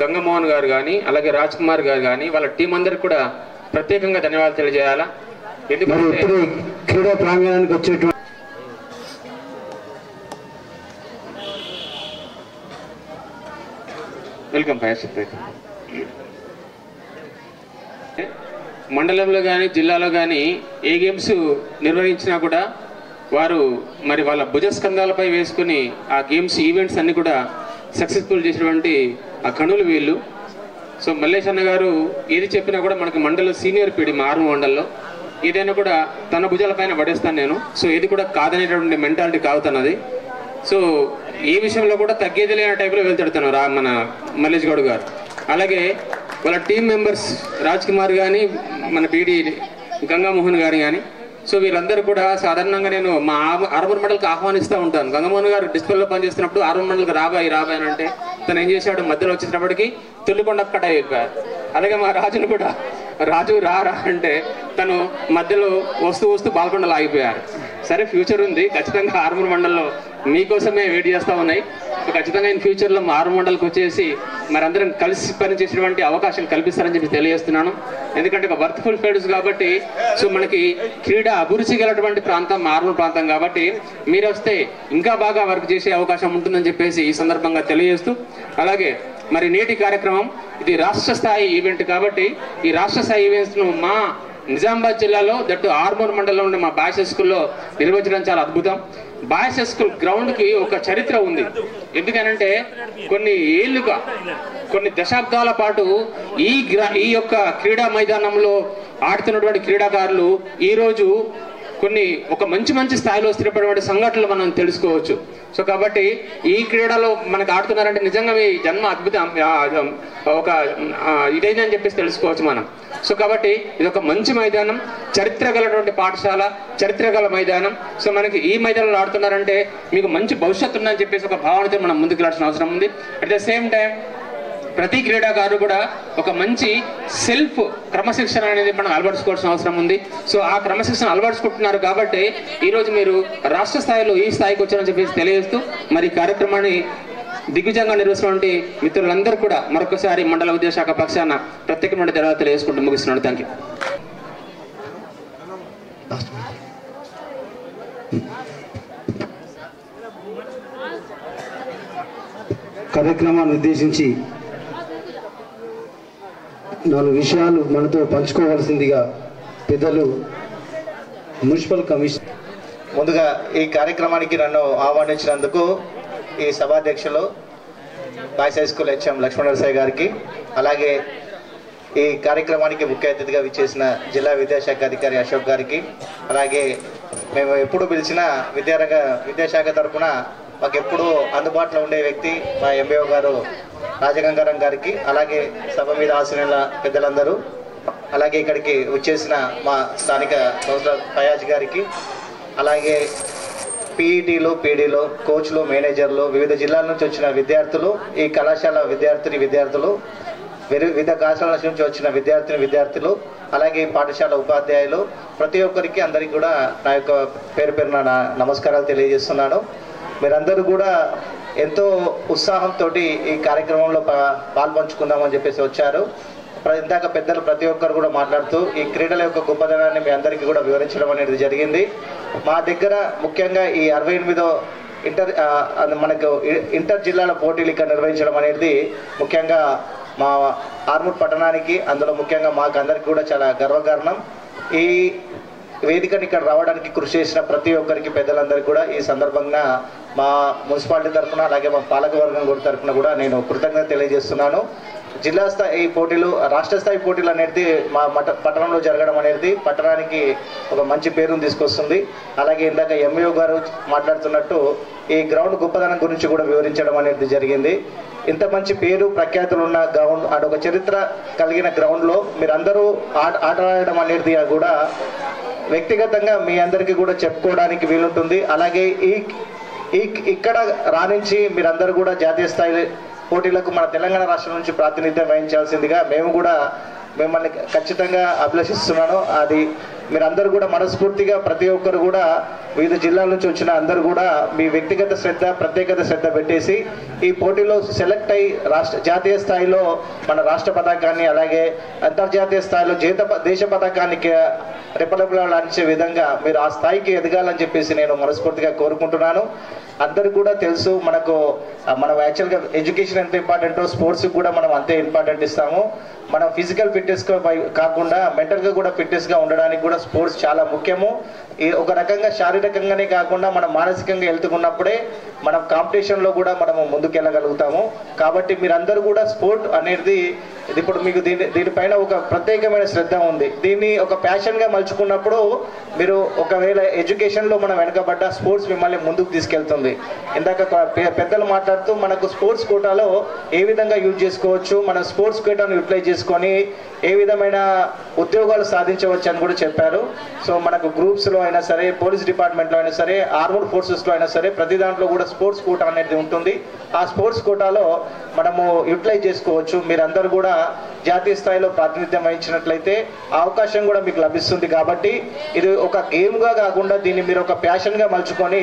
గంగమోహన్ గారు కానీ, అలాగే రాజ్ కుమార్ గారు కానీ, వాళ్ళ టీం అందరికి కూడా ప్రత్యేకంగా ధన్యవాదాలు తెలియజేయాలా. ఎందుకంటే క్రీడా ప్రాంగణానికి వచ్చేటువంటి వెల్కమ్ మండలంలో కానీ జిల్లాలో కానీ ఏ గేమ్స్ నిర్వహించినా కూడా వారు మరి వాళ్ళ భుజస్కంధాలపై వేసుకుని ఆ గేమ్స్ ఈవెంట్స్ అన్ని కూడా సక్సెస్ఫుల్ చేసినటువంటి ఆ కణులు వీళ్ళు. సో మల్లేష్ అన్న గారు ఏది చెప్పినా కూడా మనకి మండలం సీనియర్ పీడి మా ఆర్మూర్ మండల్లో ఏదైనా కూడా తన భుజాల పైన పడేస్తాను నేను. సో ఏది కూడా కాదనేటటువంటి మెంటాలిటీ కాదు తనది. సో ఏ విషయంలో కూడా తగ్గేది లేని టైప్లో వెళ్తాడు తను మన మల్లేష్ గౌడ్ గారు. అలాగే వాళ్ళ టీం మెంబర్స్ రాజ్ కుమార్ కానీ, మన పీడి గంగామోహన్ గారు కానీ, సో వీళ్ళందరూ కూడా సాధారణంగా నేను మా ఆర్మూర్ మండలికి ఆహ్వానిస్తూ ఉంటాను. గంగమోహన్ గారు డిస్ప్లేలో పనిచేస్తున్నప్పుడు ఆర్మూర్ మండలికి రాబాయి అంటే తను ఏం చేశాడు, మధ్యలో వచ్చేటప్పటికి తుల్లికొండ కట్ట అయిపోయారు. అలాగే మా రాజును కూడా రాజు రా అంటే తను మధ్యలో వస్తూ బాల్కొండలు ఆగిపోయారు. సరే ఫ్యూచర్ ఉంది ఖచ్చితంగా ఆర్మూర్ మండల్లో మీకోసమే వెయిట్ చేస్తూ ఉన్నాయి. ఖచ్చితంగా ఇన్ ఫ్యూచర్లో మా ఆర్మూర్ మండలికి వచ్చేసి మరందరం కలిసి పనిచేసేటువంటి అవకాశం కల్పిస్తారని చెప్పి తెలియజేస్తున్నాను. ఎందుకంటే ఒక వర్త్ఫుల్ ఫీల్డ్స్ కాబట్టి, సో మనకి క్రీడా అభిరుచి గలటువంటి ప్రాంతం ఆర్మూర్ ప్రాంతం కాబట్టి మీరు వస్తే ఇంకా బాగా వర్క్ చేసే అవకాశం ఉంటుందని చెప్పేసి ఈ సందర్భంగా తెలియజేస్తూ, అలాగే మరి నేటి కార్యక్రమం ఇది రాష్ట్ర స్థాయి ఈవెంట్ కాబట్టి ఈ రాష్ట్ర స్థాయి ఈవెంట్స్ను మా నిజామాబాద్ జిల్లాలో దట్టు ఆర్మూర్ మండలంలో ఉండే మా బాయ్స్ స్కూల్లో నిర్వహించడం చాలా అద్భుతం. బాయ్స్ స్కూల్ గ్రౌండ్కి ఒక చరిత్ర ఉంది. ఎందుకనంటే కొన్ని ఏళ్ళుగా, కొన్ని దశాబ్దాల పాటు ఈ యొక్క క్రీడా మైదానంలో ఆడుతున్నటువంటి క్రీడాకారులు ఈరోజు ఒక మంచి స్థాయిలో స్థిరపడినటువంటి సంఘటనలు మనం తెలుసుకోవచ్చు. సో కాబట్టి ఈ క్రీడలో మనకు ఆడుతున్నారంటే నిజంగా మీ జన్మ అద్భుతం ఒక ఇదైందని చెప్పేసి తెలుసుకోవచ్చు మనం. సో కాబట్టి ఇది ఒక మంచి మైదానం, చరిత్ర గలటువంటి పాఠశాల, చరిత్ర గల మైదానం. సో మనకి ఈ మైదానంలో ఆడుతున్నారంటే మీకు మంచి భవిష్యత్తు ఉందని చెప్పేసి ఒక భావనతో మనం ముందుకు వెళ్ళాల్సిన అవసరం ఉంది. అట్ ద సేమ్ టైం ప్రతి క్రీడాకారుడు కూడా ఒక మంచి సెల్ఫ్ క్రమశిక్షణ అనేది మనం అలవర్చుకోవాల్సిన అవసరం ఉంది. సో ఆ క్రమశిక్షణ అలవర్చుకుంటున్నారు కాబట్టి ఈరోజు మీరు రాష్ట్ర స్థాయిలో ఈ స్థాయికి వచ్చారని చెప్పేసి తెలియజేస్తూ, మరి కార్యక్రమాన్ని దిగ్విజయంగా నిర్వహిస్తున్నటువంటి మిత్రులందరూ కూడా మరొకసారి మండల విద్యాశాఖ పక్షాన ప్రత్యేకమైన ధన్యవాదాలు తెలియజేసుకుంటూ ముగిస్తున్నాను. Thank you. కార్యక్రమాన్ని ఉద్దేశించి 4 విషయాలు మనతో పంచుకోవాల్సిందిగా పెద్దలు మున్సిపల్ కమిషన్. ముందుగా ఈ కార్యక్రమానికి నన్ను ఆహ్వానించినందుకు ఈ సభాధ్యక్షులు బాయ్స్ హై స్కూల్ హెచ్ఎం లక్ష్మణ నరసయ్య గారికి, అలాగే ఈ కార్యక్రమానికి ముఖ్య అతిథిగా విచ్చేసిన జిల్లా విద్యాశాఖ అధికారి అశోక్ గారికి, అలాగే మేము ఎప్పుడు పిలిచిన విద్యాశాఖ తరఫున మాకు ఎప్పుడు అందుబాటులో ఉండే వ్యక్తి మా ఎంబీఓ గారు రాజగంగారం గారికి, అలాగే సభ మీద ఆశీనుల పెద్దలందరూ, అలాగే ఇక్కడికి వచ్చేసిన మా స్థానిక కౌన్సిలర్ ఫయాజ్ గారికి, అలాగే పీఈటీలు, పీడీలు, కోచ్లు, మేనేజర్లు, వివిధ జిల్లాల నుంచి వచ్చిన విద్యార్థులు, ఈ కళాశాల విద్యార్థులు, వివిధ కళాశాల నుంచి వచ్చిన విద్యార్థులు, అలాగే పాఠశాల ఉపాధ్యాయులు, ప్రతి ఒక్కరికి అందరికీ కూడా నా యొక్క పేరున నమస్కారాలు తెలియజేస్తున్నాను. మీరందరూ కూడా ఎంతో ఉత్సాహంతో ఈ కార్యక్రమంలో పాల్పంచుకుందామని చెప్పేసి వచ్చారు. ఇందాక పెద్దలు ప్రతి ఒక్కరు కూడా మాట్లాడుతూ ఈ క్రీడల యొక్క గొప్పదనాన్ని మీ అందరికీ కూడా వివరించడం అనేది జరిగింది. మా దగ్గర ముఖ్యంగా ఈ 68వ మనకు ఇంటర్ జిల్లాల పోటీలు ఇక్కడ నిర్వహించడం అనేది ముఖ్యంగా మా ఆర్మూర్ పట్టణానికి, అందులో ముఖ్యంగా మాకు అందరికీ కూడా చాలా గర్వకారణం. ఈ వేదికని ఇక్కడ రావడానికి కృషి చేసిన ప్రతి ఒక్కరికి, పెద్దలందరికీ కూడా ఈ సందర్భంగా మా మున్సిపాలిటీ తరఫున, అలాగే మా పాలకవర్గం కూడా తరఫున కూడా నేను కృతజ్ఞత తెలియజేస్తున్నాను. జిల్లా స్థాయి పోటీలు, రాష్ట్ర స్థాయి పోటీలు అనేది మా పట్టణంలో జరగడం అనేది పట్టణానికి ఒక మంచి పేరును తీసుకొస్తుంది. అలాగే ఇందాక ఎంఈఓ గారు మాట్లాడుతున్నట్టు ఈ గ్రౌండ్ గొప్పదనం గురించి కూడా వివరించడం అనేది జరిగింది. ఇంత మంచి పేరు ప్రఖ్యాతులు ఉన్న గ్రౌండ్, అదొక చరిత్ర కలిగిన గ్రౌండ్లో మీరందరూ ఆట ఆడడం అనేది కూడా వ్యక్తిగతంగా మీ అందరికీ కూడా చెప్పుకోవడానికి వీలుంటుంది. అలాగే ఇక్కడ రాణించి మీరందరూ కూడా జాతీయ స్థాయి పోటీలకు మన తెలంగాణ రాష్ట్రం నుంచి ప్రాతినిధ్యం వహించాల్సిందిగా మేము కూడా మిమ్మల్ని ఖచ్చితంగా అభిలషిస్తున్నాను. అది మీరందరూ కూడా మనస్ఫూర్తిగా ప్రతి ఒక్కరు కూడా వివిధ జిల్లాల నుంచి వచ్చిన అందరూ కూడా మీ వ్యక్తిగత శ్రద్ధ ప్రత్యేకత శ్రద్ధ పెట్టేసి ఈ పోటీలో సెలెక్ట్ అయ్యి జాతీయ స్థాయిలో మన రాష్ట్ర పతాకాన్ని అలాగే అంతర్జాతీయ స్థాయిలో దేశ పతాకాన్ని రెపరెపలాడించే విధంగా మీరు ఆ స్థాయికి ఎదగాలని చెప్పేసి నేను మనస్ఫూర్తిగా కోరుకుంటున్నాను. అందరికి కూడా తెలుసు మనం యాక్చువల్గా ఎడ్యుకేషన్ ఎంత ఇంపార్టెంటో స్పోర్ట్స్ కూడా మనం అంతే ఇంపార్టెంట్ ఇస్తాము. మనం ఫిజికల్ ఫిట్నెస్ కాకుండా మెంటల్గా కూడా ఫిట్నెస్గా ఉండడానికి కూడా స్పోర్ట్స్ చాలా ముఖ్యము. ఒక రకంగా శారీరకంగానే కాకుండా మనం మానసికంగా వెళ్తున్నప్పుడే మనం కాంపిటీషన్లో కూడా మనము ముందుకెళ్ళగలుగుతాము. కాబట్టి మీరందరూ కూడా స్పోర్ట్ అనేది ఇప్పుడు మీకు దీనిపైన ఒక ప్రత్యేకమైన శ్రద్ధ ఉంది. దీన్ని ఒక ప్యాషన్గా మలుచుకున్నప్పుడు మీరు ఒకవేళ ఎడ్యుకేషన్లో మనం వెనకబడ్డ స్పోర్ట్స్ మిమ్మల్ని ముందుకు తీసుకెళ్తుంది. ఇందాక పెద్దలు మాట్లాడుతూ మనకు స్పోర్ట్స్ కోటాలో ఏ విధంగా యూజ్ చేసుకోవచ్చు, మన స్పోర్ట్స్ కోటాను యూటిలైజ్ చేసుకొని ఏ విధమైన ఉద్యోగాలు సాధించవచ్చు అని కూడా చెప్పారు. సో మనకు గ్రూప్స్లో అయినా సరే, పోలీస్ డిపార్ట్మెంట్లో అయినా సరే, ఆర్మడ్ ఫోర్సెస్లో అయినా సరే ప్రతి దాంట్లో కూడా స్పోర్ట్స్ కోటా అనేది ఉంటుంది. ఆ స్పోర్ట్స్ కోటాలో మనము యూటిలైజ్ చేసుకోవచ్చు. మీరందరూ కూడా జాతీయ స్థాయిలో ప్రాతినిధ్యం వహించినట్లయితే ఆ అవకాశం కూడా మీకు లభిస్తుంది. కాబట్టి ఇది ఒక గేమ్గా కాకుండా దీన్ని మీరు ఒక ప్యాషన్గా మలుచుకొని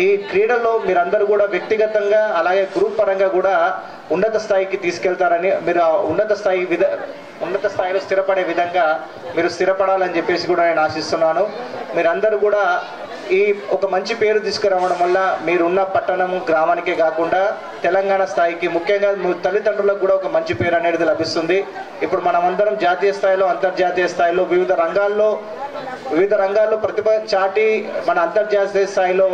ఈ క్రీడల్లో మీరందరూ కూడా వ్యక్తిగతంగా అలాగే గ్రూప్ పరంగా కూడా ఉన్నత స్థాయికి తీసుకెళ్తారని, మీరు ఉన్నత స్థాయిలో స్థిరపడే విధంగా మీరు స్థిరపడాలని చెప్పేసి కూడా నేను ఆశిస్తున్నాను. మీరందరూ కూడా ఈ ఒక మంచి పేరు తీసుకురావడం వల్ల మీరున్న పట్టణం గ్రామానికే కాకుండా తెలంగాణ స్థాయికి ముఖ్యంగా తల్లిదండ్రులకు కూడా ఒక మంచి పేరు అనేది లభిస్తుంది. ఇప్పుడు మనమందరం జాతీయ స్థాయిలో అంతర్జాతీయ స్థాయిలో వివిధ రంగాల్లో ప్రతిభ చాటి మన అంతర్జాతీయ స్థాయిలో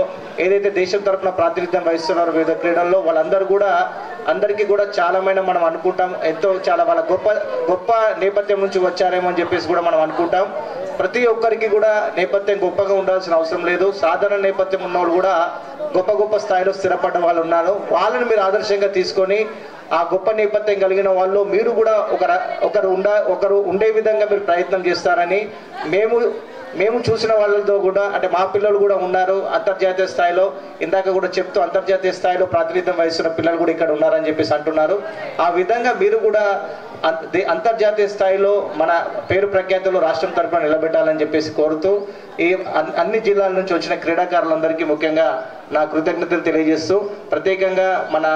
ఏదైతే దేశం తరఫున ప్రాతినిధ్యం వహిస్తున్నారో వివిధ క్రీడల్లో అందరికీ కూడా చాలామైన మనం అనుకుంటాం చాలా వాళ్ళ గొప్ప నేపథ్యం నుంచి వచ్చారేమో అని చెప్పేసి కూడా మనం అనుకుంటాం. ప్రతి ఒక్కరికి కూడా నేపథ్యం గొప్పగా ఉండాల్సిన అవసరం లేదు. సాధారణ నేపథ్యం ఉన్న వాళ్ళు కూడా గొప్ప స్థాయిలో స్థిరపడ్డ వాళ్ళు ఉన్నారు. వాళ్ళని మీరు ఆదర్శంగా తీసుకొని ఆ గొప్ప నేపథ్యం కలిగిన వాళ్ళు మీరు కూడా ఒకరు ఉండే విధంగా మీరు ప్రయత్నం చేస్తారని మేము చూసిన వాళ్ళతో కూడా అంటే మా పిల్లలు కూడా ఉన్నారు అంతర్జాతీయ స్థాయిలో. ఇందాక కూడా చెప్తూ అంతర్జాతీయ స్థాయిలో ప్రాతినిధ్యం వహిస్తున్న పిల్లలు కూడా ఇక్కడ ఉన్నారని చెప్పేసి అంటున్నారు. ఆ విధంగా మీరు కూడా అంతర్జాతీయ స్థాయిలో మన పేరు ప్రఖ్యాతులు రాష్ట్రం తరఫున నిలబెట్టాలని చెప్పేసి కోరుతూ ఈ అన్ని జిల్లాల నుంచి వచ్చిన క్రీడాకారులందరికీ ముఖ్యంగా నా కృతజ్ఞతలు తెలియజేస్తూ ప్రత్యేకంగా మన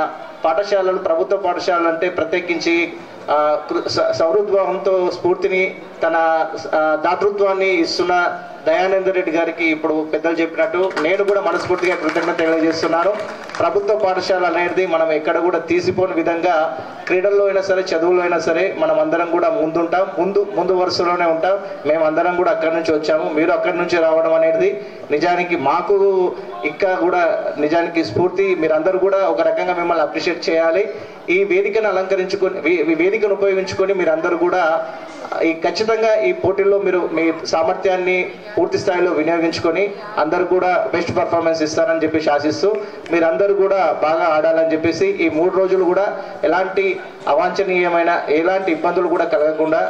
పాఠశాలలు ప్రభుత్వ పాఠశాలలు అంటే ప్రత్యేకించి సౌహృద్భావంతో స్ఫూర్తిని తన దాతృత్వాన్ని ఇస్తున్న దయానంద రెడ్డి గారికి ఇప్పుడు పెద్దలు చెప్పినట్టు నేను కూడా మనస్ఫూర్తిగా కృతజ్ఞత తెలియజేస్తున్నాను. ప్రభుత్వ పాఠశాల అనేది మనం ఎక్కడ కూడా తీసిపోని విధంగా క్రీడల్లో అయినా సరే చదువులో అయినా సరే మనం అందరం కూడా ముందు వరుసలోనే ఉంటాం. మేమందరం కూడా అక్కడి నుంచి వచ్చాము. మీరు అక్కడి నుంచి రావడం అనేది నిజానికి మాకు ఇంకా కూడా నిజానికి స్ఫూర్తి. మీరందరూ కూడా ఒక రకంగా మిమ్మల్ని అప్రిషియేట్ చేయాలి. ఈ వేదికను ఉపయోగించుకొని మీరందరూ కూడా ఖచ్చితంగా ఈ పోటీల్లో మీరు మీ సామర్థ్యాన్ని పూర్తి స్థాయిలో వినియోగించుకొని అందరూ కూడా బెస్ట్ పర్ఫార్మెన్స్ ఇస్తారని చెప్పేసి ఆశిస్తూ మీరందరూ కూడా బాగా ఆడాలని చెప్పేసి ఈ 3 రోజులు కూడా ఎలాంటి అవాంఛనీయమైన ఎలాంటి ఇబ్బందులు కూడా కలగకుండా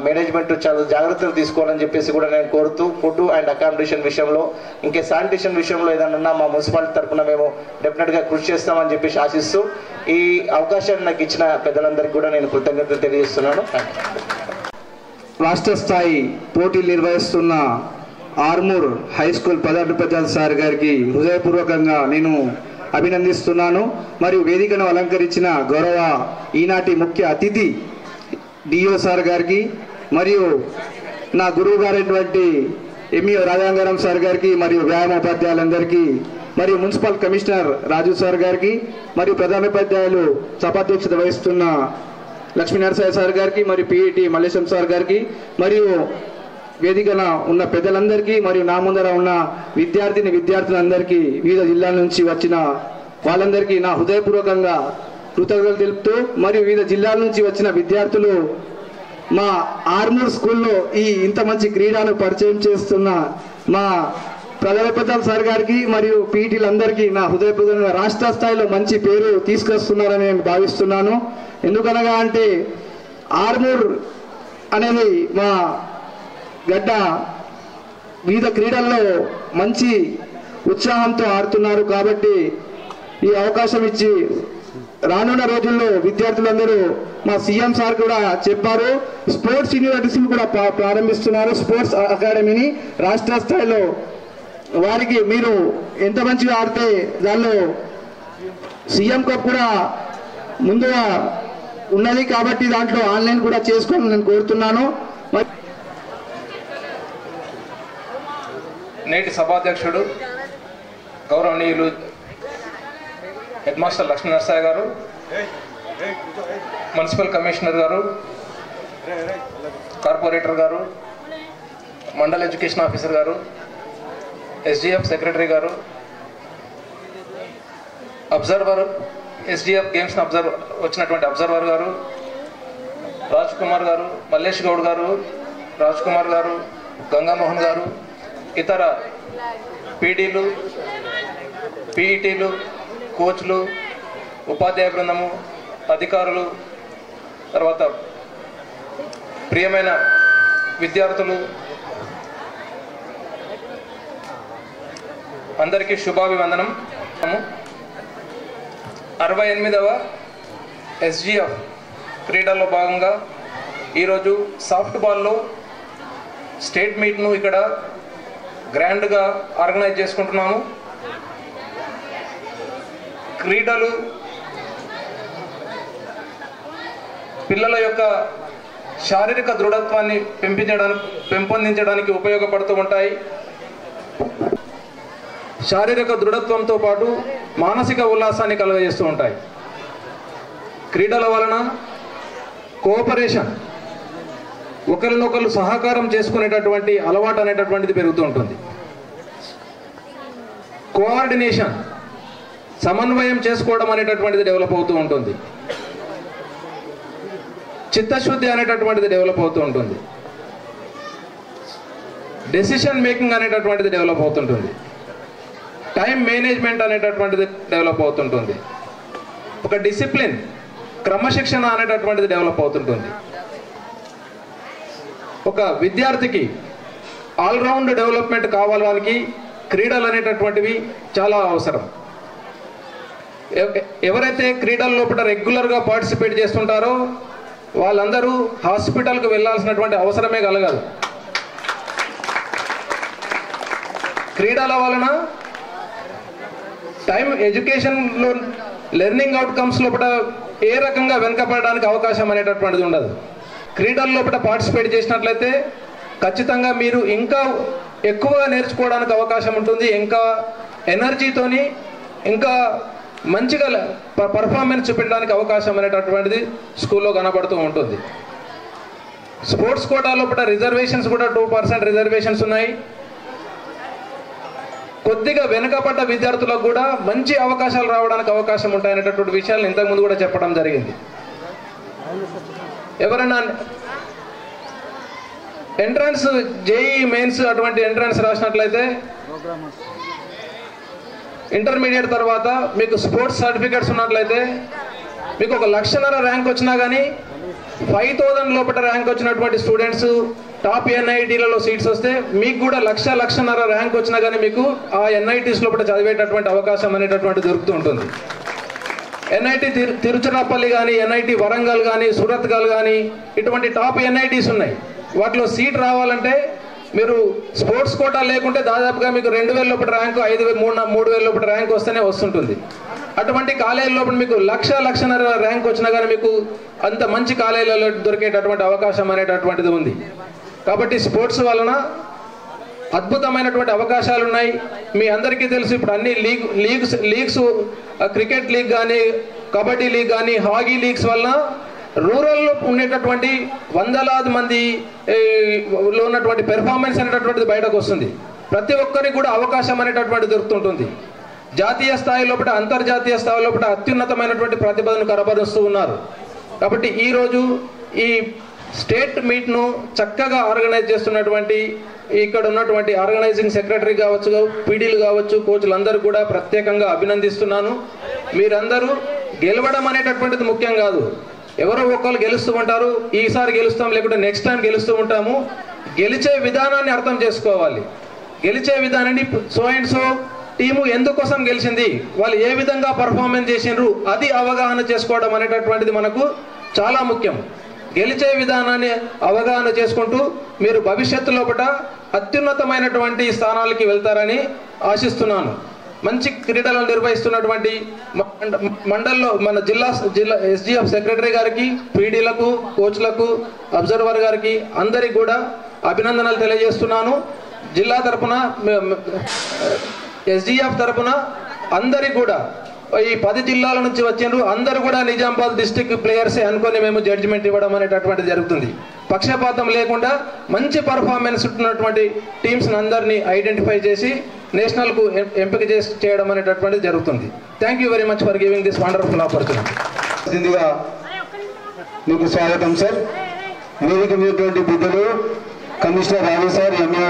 మేనేజ్మెంట్ చాలా జాగ్రత్తలు తీసుకోవాలని చెప్పేసి కూడా నేను కోరుతూ ఫుడ్ అండ్ అకామిడేషన్ విషయంలో ఇంకే శానిటేషన్ విషయంలో ఏదన్నా మా మున్సిపాలిటీ తరఫున మేము డెఫినెట్గా కృషి చేస్తామని చెప్పేసి ఆశిస్తూ ఈ అవకాశాన్ని నాకు ఇచ్చిన పెద్దలందరికీ కూడా నేను కృతజ్ఞతలు తెలియజేస్తున్నాను. రాష్ట్ర స్థాయి పోటీలు నిర్వహిస్తున్న ఆర్మూర్ హై స్కూల్ ప్రధానోపాధ్యాయులు సార్ గారికి హృదయపూర్వకంగా నేను అభినందిస్తున్నాను. మరియు వేదికను అలంకరించిన గౌరవ ఈనాటి ముఖ్య అతిథి డిఓ సార్ గారికి మరియు నా గురువు గారైనటువంటి ఎంఈఓ రాజాంగారం సార్ గారికి మరియు వ్యాయామ ఉపాధ్యాయులందరికీ మరియు మున్సిపల్ కమిషనర్ రాజు సార్ గారికి మరియు ప్రధానోపాధ్యాయులు సభాధ్యక్షత వహిస్తున్న లక్ష్మీనరసాయ సార్ గారికి మరియు పిఈటి మల్లేశం సార్ గారికి మరియు వేదికన ఉన్న పెద్దలందరికీ మరియు నా ముందర ఉన్న విద్యార్థులందరికీ వివిధ జిల్లాల నుంచి వచ్చిన వాళ్ళందరికీ నా హృదయపూర్వకంగా కృతజ్ఞతలు తెలుపుతూ మరియు వివిధ జిల్లాల నుంచి వచ్చిన విద్యార్థులు మా ఆర్మూర్ స్కూల్లో ఇంత మంచి క్రీడను పరిచయం చేస్తున్న మా ప్రధానోపాధ్యాయులు సార్ గారికి మరియు పీఈటీలందరికీ నా హృదయపూర్వకంగా రాష్ట్ర స్థాయిలో మంచి పేరు తీసుకొస్తున్నారని నేను భావిస్తున్నాను. ఎందుకనగా అంటే ఆర్మూర్ అనేది మా గడ్డ వివిధ క్రీడల్లో మంచి ఉత్సాహంతో ఆడుతున్నారు. కాబట్టి ఈ అవకాశం ఇచ్చి రానున్న రోజుల్లో విద్యార్థులందరూ మా సీఎం సార్ కూడా చెప్పారు, స్పోర్ట్స్ యూనివర్సిటీని కూడా ప్రారంభిస్తున్నారు, స్పోర్ట్స్ అకాడమీని రాష్ట్ర స్థాయిలో. వారికి మీరు ఎంత మంచిగా ఆడితే దానిలో సీఎం కప్ కూడా ముందుగా ఉన్నది కాబట్టి దాంట్లో ఆన్లైన్ కూడా చేసుకోవాలని నేను కోరుతున్నాను. నేటి సభాధ్యక్షుడు గౌరవనీయులు హెడ్ మాస్టర్ లక్ష్మీ నరసయ్య గారు, మున్సిపల్ కమిషనర్ గారు, కార్పొరేటర్ గారు, మండల్ ఎడ్యుకేషన్ ఆఫీసర్ గారు, ఎస్డిఎఫ్ సెక్రటరీ గారు, అబ్జర్వర్ ఎస్డిఎఫ్ గేమ్స్ వచ్చినటువంటి అబ్జర్వర్ గారు, రాజ్ కుమార్ గారు, మల్లేష్ గౌడ్ గారు, రాజ్ కుమార్ గారు, గంగామోహన్ గారు, ఇతర పీడీలు, పీఈటీలు, కోచ్లు, ఉపాధ్యాయ బృందము, అధికారులు, తర్వాత ప్రియమైన విద్యార్థులు అందరికీ శుభాభివందనం. 68వ ఎస్జిఎఫ్ క్రీడల్లో భాగంగా ఈరోజు సాఫ్ట్ బాల్లో స్టేట్ మీట్ను ఇక్కడ గ్రాండ్గా ఆర్గనైజ్ చేసుకుంటున్నాము. క్రీడలు పిల్లల యొక్క శారీరక దృఢత్వాన్ని పెంపొందించడానికి ఉపయోగపడుతూ ఉంటాయి. శారీరక దృఢత్వంతో పాటు మానసిక ఉల్లాసాన్ని కలుగజేస్తూ ఉంటాయి. క్రీడల వలన కోఆపరేషన్, ఒకరినొకరు సహకారం చేసుకునేటటువంటి అలవాటు అనేటటువంటిది పెరుగుతూ ఉంటుంది. కోఆర్డినేషన్, సమన్వయం చేసుకోవడం అనేటటువంటిది డెవలప్ అవుతూ ఉంటుంది. చిత్తశుద్ధి అనేటటువంటిది డెవలప్ అవుతూ ఉంటుంది. డెసిషన్ మేకింగ్ అనేటటువంటిది డెవలప్ అవుతుంటుంది. టైం మేనేజ్మెంట్ అనేటటువంటిది డెవలప్ అవుతుంటుంది. ఒక డిసిప్లిన్, క్రమశిక్షణ అనేటటువంటిది డెవలప్ అవుతుంటుంది. ఒక విద్యార్థికి ఆల్రౌండ్ డెవలప్మెంట్ కావాలని క్రీడలు అనేటటువంటివి చాలా అవసరం. ఎవరైతే క్రీడల లోపల రెగ్యులర్గా పార్టిసిపేట్ చేస్తుంటారో వాళ్ళందరూ హాస్పిటల్కి వెళ్ళాల్సినటువంటి అవసరమే కలగదు. క్రీడల వలన టైం ఎడ్యుకేషన్లో లెర్నింగ్ అవుట్కమ్స్ లోపల ఏ రకంగా వెనుకబడడానికి అవకాశం అనేటటువంటిది ఉండదు. క్రీడల లోపల పార్టిసిపేట్ చేసినట్లయితే ఖచ్చితంగా మీరు ఇంకా ఎక్కువగా నేర్చుకోవడానికి అవకాశం ఉంటుంది. ఇంకా ఎనర్జీతోని ఇంకా మంచిగా పర్ఫార్మెన్స్ చూపించడానికి అవకాశం అనేటటువంటిది స్కూల్లో కనబడుతూ ఉంటుంది. స్పోర్ట్స్ కోటా లోపల రిజర్వేషన్స్ కూడా 2% రిజర్వేషన్స్ ఉన్నాయి. కొద్దిగా వెనుకబడ్డ విద్యార్థులకు కూడా మంచి అవకాశాలు రావడానికి అవకాశం ఉంటాయనేటటువంటి విషయాలను ఇంతకుముందు కూడా చెప్పడం జరిగింది. ఎవరైనా ఎంట్రన్స్, జేఈ మెయిన్స్ అటువంటి ఎంట్రన్స్ రాసినట్లయితే ఇంటర్మీడియట్ తర్వాత మీకు స్పోర్ట్స్ సర్టిఫికేట్స్ ఉన్నట్లయితే మీకు 1,00,000 ర్యాంక్ వచ్చినా కానీ 5,000 లోపల ర్యాంక్ వచ్చినటువంటి స్టూడెంట్స్ టాప్ ఎన్ఐటీలలో సీట్స్ వస్తే మీకు కూడా 1,00,000 ర్యాంక్ వచ్చినా కానీ మీకు ఆ ఎన్ఐటీస్ లోపల చదివేటటువంటి అవకాశం అనేటటువంటి దొరుకుతూ ఉంటుంది. ఎన్ఐటి తిరుచిరాపల్లి కానీ, ఎన్ఐటి వరంగల్ కానీ, సూరత్ కానీ ఇటువంటి టాప్ ఎన్ఐటీస్ ఉన్నాయి. వాటిలో సీట్ రావాలంటే మీరు స్పోర్ట్స్ కోటా లేకుంటే దాదాపుగా మీకు 2,000 లోపల ర్యాంకు, 3,000 లోపల ర్యాంక్ వస్తేనే వస్తుంటుంది. అటువంటి కాలేజీ లోపల మీకు 1,00,000 ర్యాంక్ వచ్చినా కానీ మీకు అంత మంచి కాలేజీలలో దొరికేటటువంటి అవకాశం అనేటటువంటిది ఉంది. కాబట్టి స్పోర్ట్స్ వలన అద్భుతమైనటువంటి అవకాశాలు ఉన్నాయి. మీ అందరికీ తెలుసు, ఇప్పుడు అన్ని లీగ్స్ క్రికెట్ లీగ్ కానీ, కబడ్డీ లీగ్ కానీ, హాకీ లీగ్స్ వలన రూరల్లో ఉండేటటువంటి వందలాది మంది లో ఉన్నటువంటి పెర్ఫార్మెన్స్ అనేటటువంటిది బయటకు వస్తుంది. ప్రతి ఒక్కరికి కూడా అవకాశం అనేటటువంటి దొరుకుతుంటుంది. జాతీయ స్థాయి లోపల, అంతర్జాతీయ స్థాయి లోపల అత్యున్నతమైనటువంటి ప్రతిభను కనబరుస్తూ ఉన్నారు. కాబట్టి ఈరోజు ఈ స్టేట్ మీట్ను చక్కగా ఆర్గనైజ్ చేస్తున్నటువంటి ఇక్కడ ఉన్నటువంటి ఆర్గనైజింగ్ సెక్రటరీ కావచ్చు, పీడీలు కావచ్చు, కోచ్లందరూ కూడా ప్రత్యేకంగా అభినందిస్తున్నాను. మీరందరూ గెలవడం అనేటటువంటిది ముఖ్యం కాదు. ఎవరో ఒకళ్ళు గెలుస్తూ ఉంటారు, ఈసారి గెలుస్తాం లేకుంటే నెక్స్ట్ టైం గెలుస్తూ ఉంటాము. గెలిచే విధానాన్ని అర్థం చేసుకోవాలి. గెలిచే విధానాన్ని సో అండ్ సో టీము ఎందుకోసం గెలిచింది, వాళ్ళు ఏ విధంగా పర్ఫార్మెన్స్ చేసిండ్రు, అది అవగాహన చేసుకోవడం అనేటటువంటిది మనకు చాలా ముఖ్యం. గెలిచే విధానాన్ని అవగాహన చేసుకుంటూ మీరు భవిష్యత్తు లోపల అత్యున్నతమైనటువంటి స్థానాలకి వెళ్తారని ఆశిస్తున్నాను. మంచి క్రీడలను నిర్వహిస్తున్నటువంటి మండల్లో మన జిల్లా ఎస్జిఎఫ్ సెక్రటరీ గారికి, పీడీలకు, కోచ్లకు, అబ్జర్వర్ గారికి అందరికి కూడా అభినందనలు తెలియజేస్తున్నాను. జిల్లా తరపున ఎస్జిఎఫ్ తరపున అందరికి కూడా ఈ 10 జిల్లాల నుంచి వచ్చిండ్రు, అందరూ కూడా నిజామాబాద్ డిస్టిక్ ప్లేయర్సే అనుకొని మేము జడ్జిమెంట్ ఇవ్వడం అనేటటువంటిది జరుగుతుంది. పక్షపాతం లేకుండా మంచి పర్ఫార్మెన్స్ ఉన్నటువంటి టీమ్స్ అందరినీ ఐడెంటిఫై చేసి నేషనల్కు ఎంపిక చేయడం అనేటటువంటిది జరుగుతుంది. Thank you very much for giving this wonderful opportunity. మీకు స్వాగతం సార్. వేదిక మీదటువంటి పెద్దలు commissioner Raju sir, MA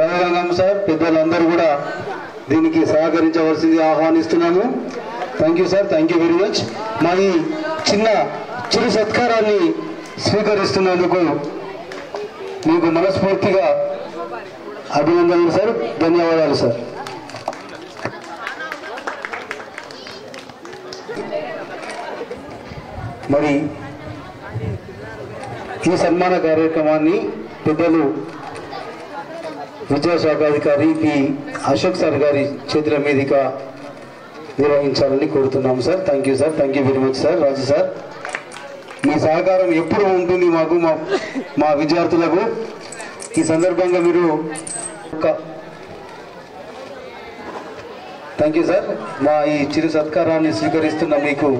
Raghurangam sir, పెద్దలందరూ కూడా దీనికి సహకరించవలసింది ఆహ్వానిస్తున్నాము. Thank you sir, thank you very much. మా ఈ చిరు సత్కారాన్ని స్వీకరిస్తున్నందుకు మీకు మనస్ఫూర్తిగా అభినందనలు సార్, ధన్యవాదాలు సార్. మరి ఈ సన్మాన కార్యక్రమాన్ని పెద్దలు విద్యాశాఖాధికారి పి అశోక్ సార్ గారి చేతుల మీదుగా నిర్వహించాలని కోరుతున్నాము sir. Thank you sir, thank you very much sir. Raju sir, మీ సహకారం ఎప్పుడు ఉంటుంది మాకు, మా విద్యార్థులకు. ఈ సందర్భంగా మీరు థ్యాంక్ యూ సార్. మా ఈ చిరు సత్కారాన్ని స్వీకరిస్తున్న మీకు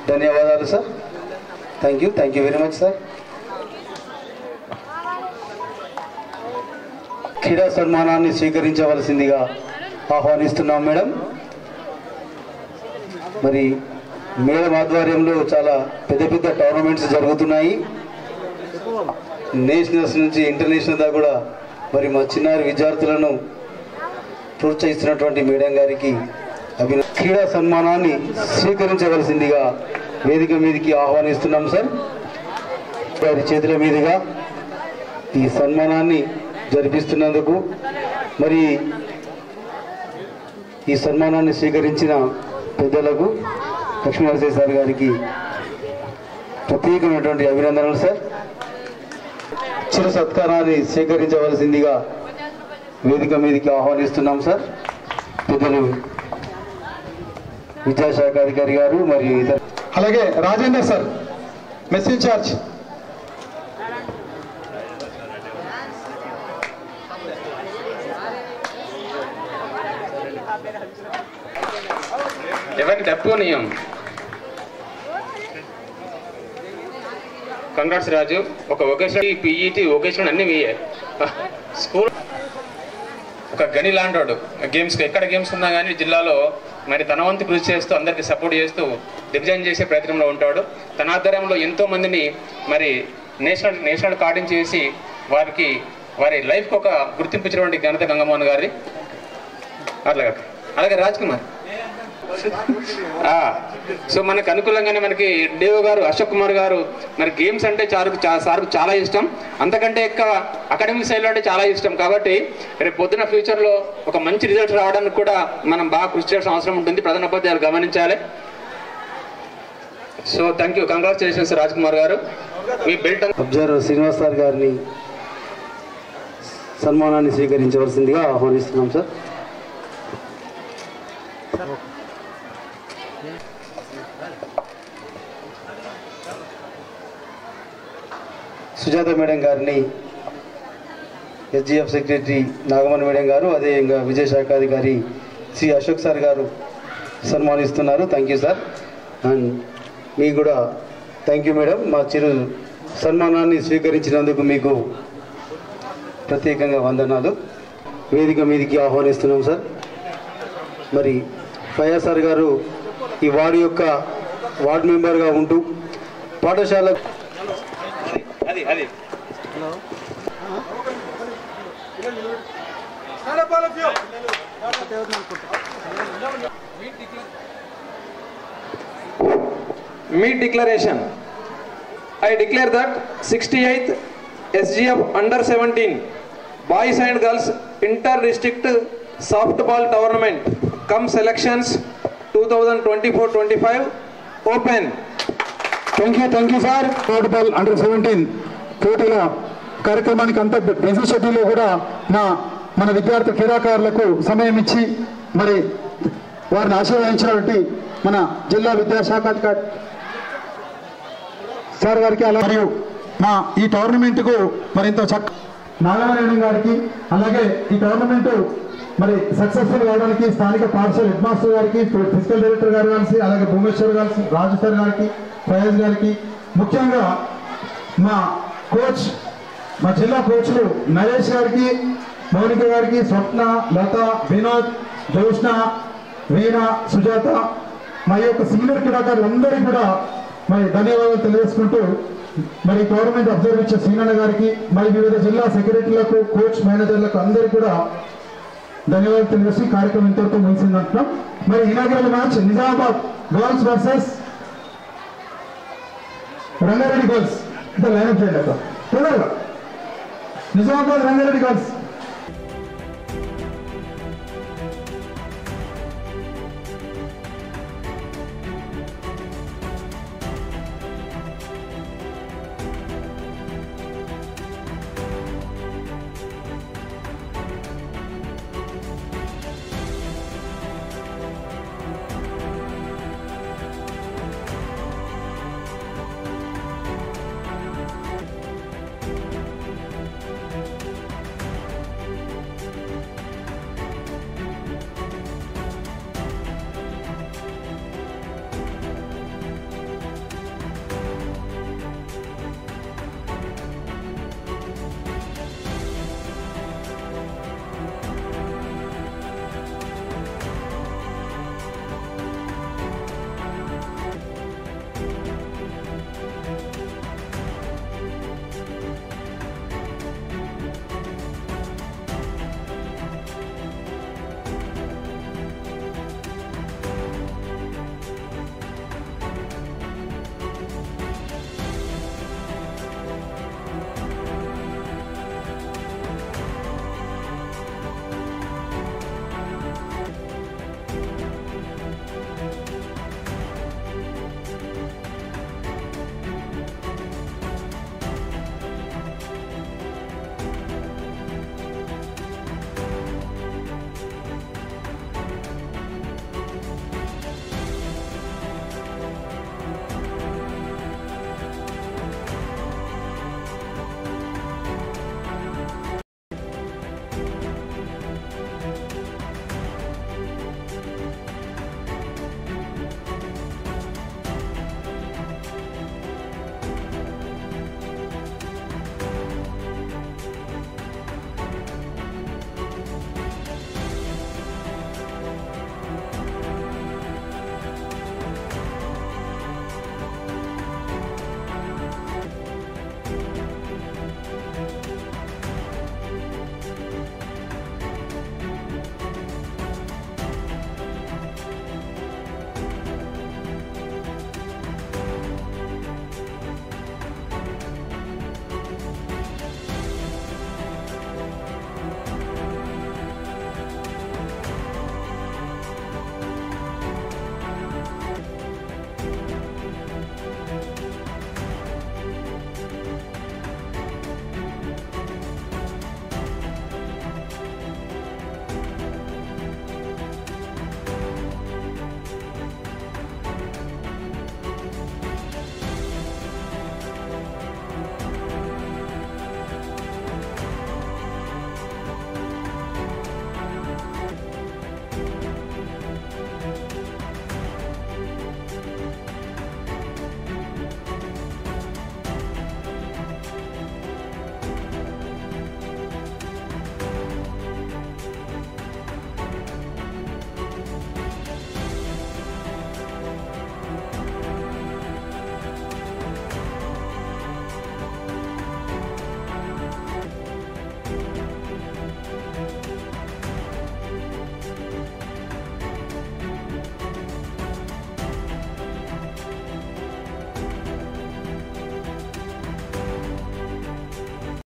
ధన్యవాదాలు sir. Thank you very much sir. క్రీడా సన్మానాన్ని స్వీకరించవలసిందిగా ఆహ్వానిస్తున్నాం మేడం. మరి మేడం ఆధ్వర్యంలో చాలా పెద్ద టోర్నమెంట్స్ జరుగుతున్నాయి. నేషనల్స్ నుంచి ఇంటర్నేషనల్ దాకా కూడా మరి మా చిన్నారి విద్యార్థులను ప్రోత్సహిస్తున్నటువంటి మేడం గారికి క్రీడా సన్మానాన్ని స్వీకరించవలసిందిగా వేదిక మీదకి ఆహ్వానిస్తున్నాం సార్. వారి చేతుల మీదుగా ఈ సన్మానాన్ని జరిపిస్తున్నందుకు, మరి ఈ సన్మానాన్ని స్వీకరించిన పెద్దలకు లక్ష్మీనరసింహ సార్ గారికి ప్రత్యేకమైనటువంటి అభినందనలు సార్. చిరు సత్కారాన్ని స్వీకరించవలసిందిగా వేదిక మీదకి ఆహ్వానిస్తున్నాం సార్. పెద్దలు విద్యాశాఖాధికారి గారు మరియు ఇతర, అలాగే రాజేందర్ సార్ మెస్ ఇన్ఛార్జ్. ఎవరికి డెపోనియం. కంగ్రాట్స్ రాజు. ఒక వొకేషనల్, పీఈటీ, వొకేషనల్ అన్ని మీయే. స్కూల్ ఒక గని లాంటి గేమ్స్, ఎక్కడ గేమ్స్ ఉన్నా కానీ జిల్లాలో మరి తన వంతు కృషి చేస్తూ అందరికీ సపోర్ట్ చేస్తూ దిగ్విజయం చేసే ప్రయత్నంలో ఉంటాడు. తన ఆధ్వర్యంలో ఎంతో మందిని మరి నేషనల్ కార్డింగ్ చేసి వారి లైఫ్కి ఒక గుర్తింపించినటువంటి ఘనత గంగమోహన్ గారి. అలాగే రాజ్ కుమార్. సో మనకు అనుకూలంగానే మనకి డిఓ గారు అశోక్ కుమార్ గారు మరి గేమ్స్ అంటే సార్కు చాలా ఇష్టం, అంతకంటే ఎక్కువ అకాడమిక్ సైడ్లో అంటే చాలా ఇష్టం. కాబట్టి రేపు పొద్దున ఫ్యూచర్లో ఒక మంచి రిజల్ట్ రావడానికి కూడా మనం బాగా కృషి చేయాల్సిన అవసరం ఉంటుంది. ప్రధానోపాధ్యాయులు గమనించాలి. So thank you, congratulations Raj Kumar గారు. మీ బెల్ట్ అబ్జర్వర్ శ్రీనివాస్ సార్ గారిని సన్మానాన్ని స్వీకరించవలసిందిగా ఆహ్వానిస్తున్నాం సార్. సుజాత మేడం గారిని ఎస్జిఎఫ్ సెక్రటరీ నాగమణి మేడం గారు, అదేవిధంగా విజయశాఖాధికారి శ్రీ అశోక్ సార్ గారు సన్మానిస్తున్నారు. Thank you sir. అండ్ మీకు కూడా థ్యాంక్ యూ మేడం. మా చిరు సన్మానాన్ని స్వీకరించినందుకు మీకు ప్రత్యేకంగా వందనాలు. వేదిక మీదకి ఆహ్వానిస్తున్నాం సార్. మరి ఫయా సార్ గారు ఈ వార్డు మెంబర్గా ఉంటూ పాఠశాల Meet declaration. I declare that 68th SGF Under 17 Boys and Girls Inter-District softball tournament cum selections 2024-25 open. Thank you sir. Softball under 17 పోటీల కార్యక్రమానికి అంత బిజీ షెడ్యూల్లో కూడా మన విద్యార్థి క్రీడాకారులకు సమయం ఇచ్చి మరి వారిని ఆశీర్వదించినటువంటి మన జిల్లా విద్యాశాఖ అధికారి సార్ గారికి మరియు ఈ టోర్నమెంట్కు మరింత నాగనారాయణ గారికి అలాగే ఈ టోర్నమెంట్ మరి సక్సెస్ఫుల్ కావడానికి స్థానిక పాఠశాల హెడ్ మాస్టర్ గారికి ఫిజికల్ డైరెక్టర్ గారు కలిసి అలాగే భువనేశ్వర్ గారి రాజు సార్ గారికి ఫయాజ్ గారికి ముఖ్యంగా మా కోచ్ మా జిల్లా కోచ్లు నరేష్ గారికి మౌనిక గారికి స్వప్న లత వినోద్ జోష్న వీణ సుజాత మా యొక్క సీనియర్ క్రీడాకారులందరికీ కూడా మరి ధన్యవాదాలు తెలియజేసుకుంటూ మరి గవర్నమెంట్ అబ్జర్వ్ ఇచ్చే శ్రీనన్న గారికి మరి వివిధ జిల్లా సెక్రటరీలకు కోచ్ మేనేజర్లకు అందరికీ కూడా ధన్యవాదాలు తెలియజేసి కార్యక్రమం ఇంతవరకు ముగిసిందంటున్నాం. మరి inaugural match Nizamabad girls versus Rangareddy girls ఇంత లైనప్ చేయండి అక్కడ తొందరగా. నిజామాబాద్ రంగారెడ్డి గర్ల్స్.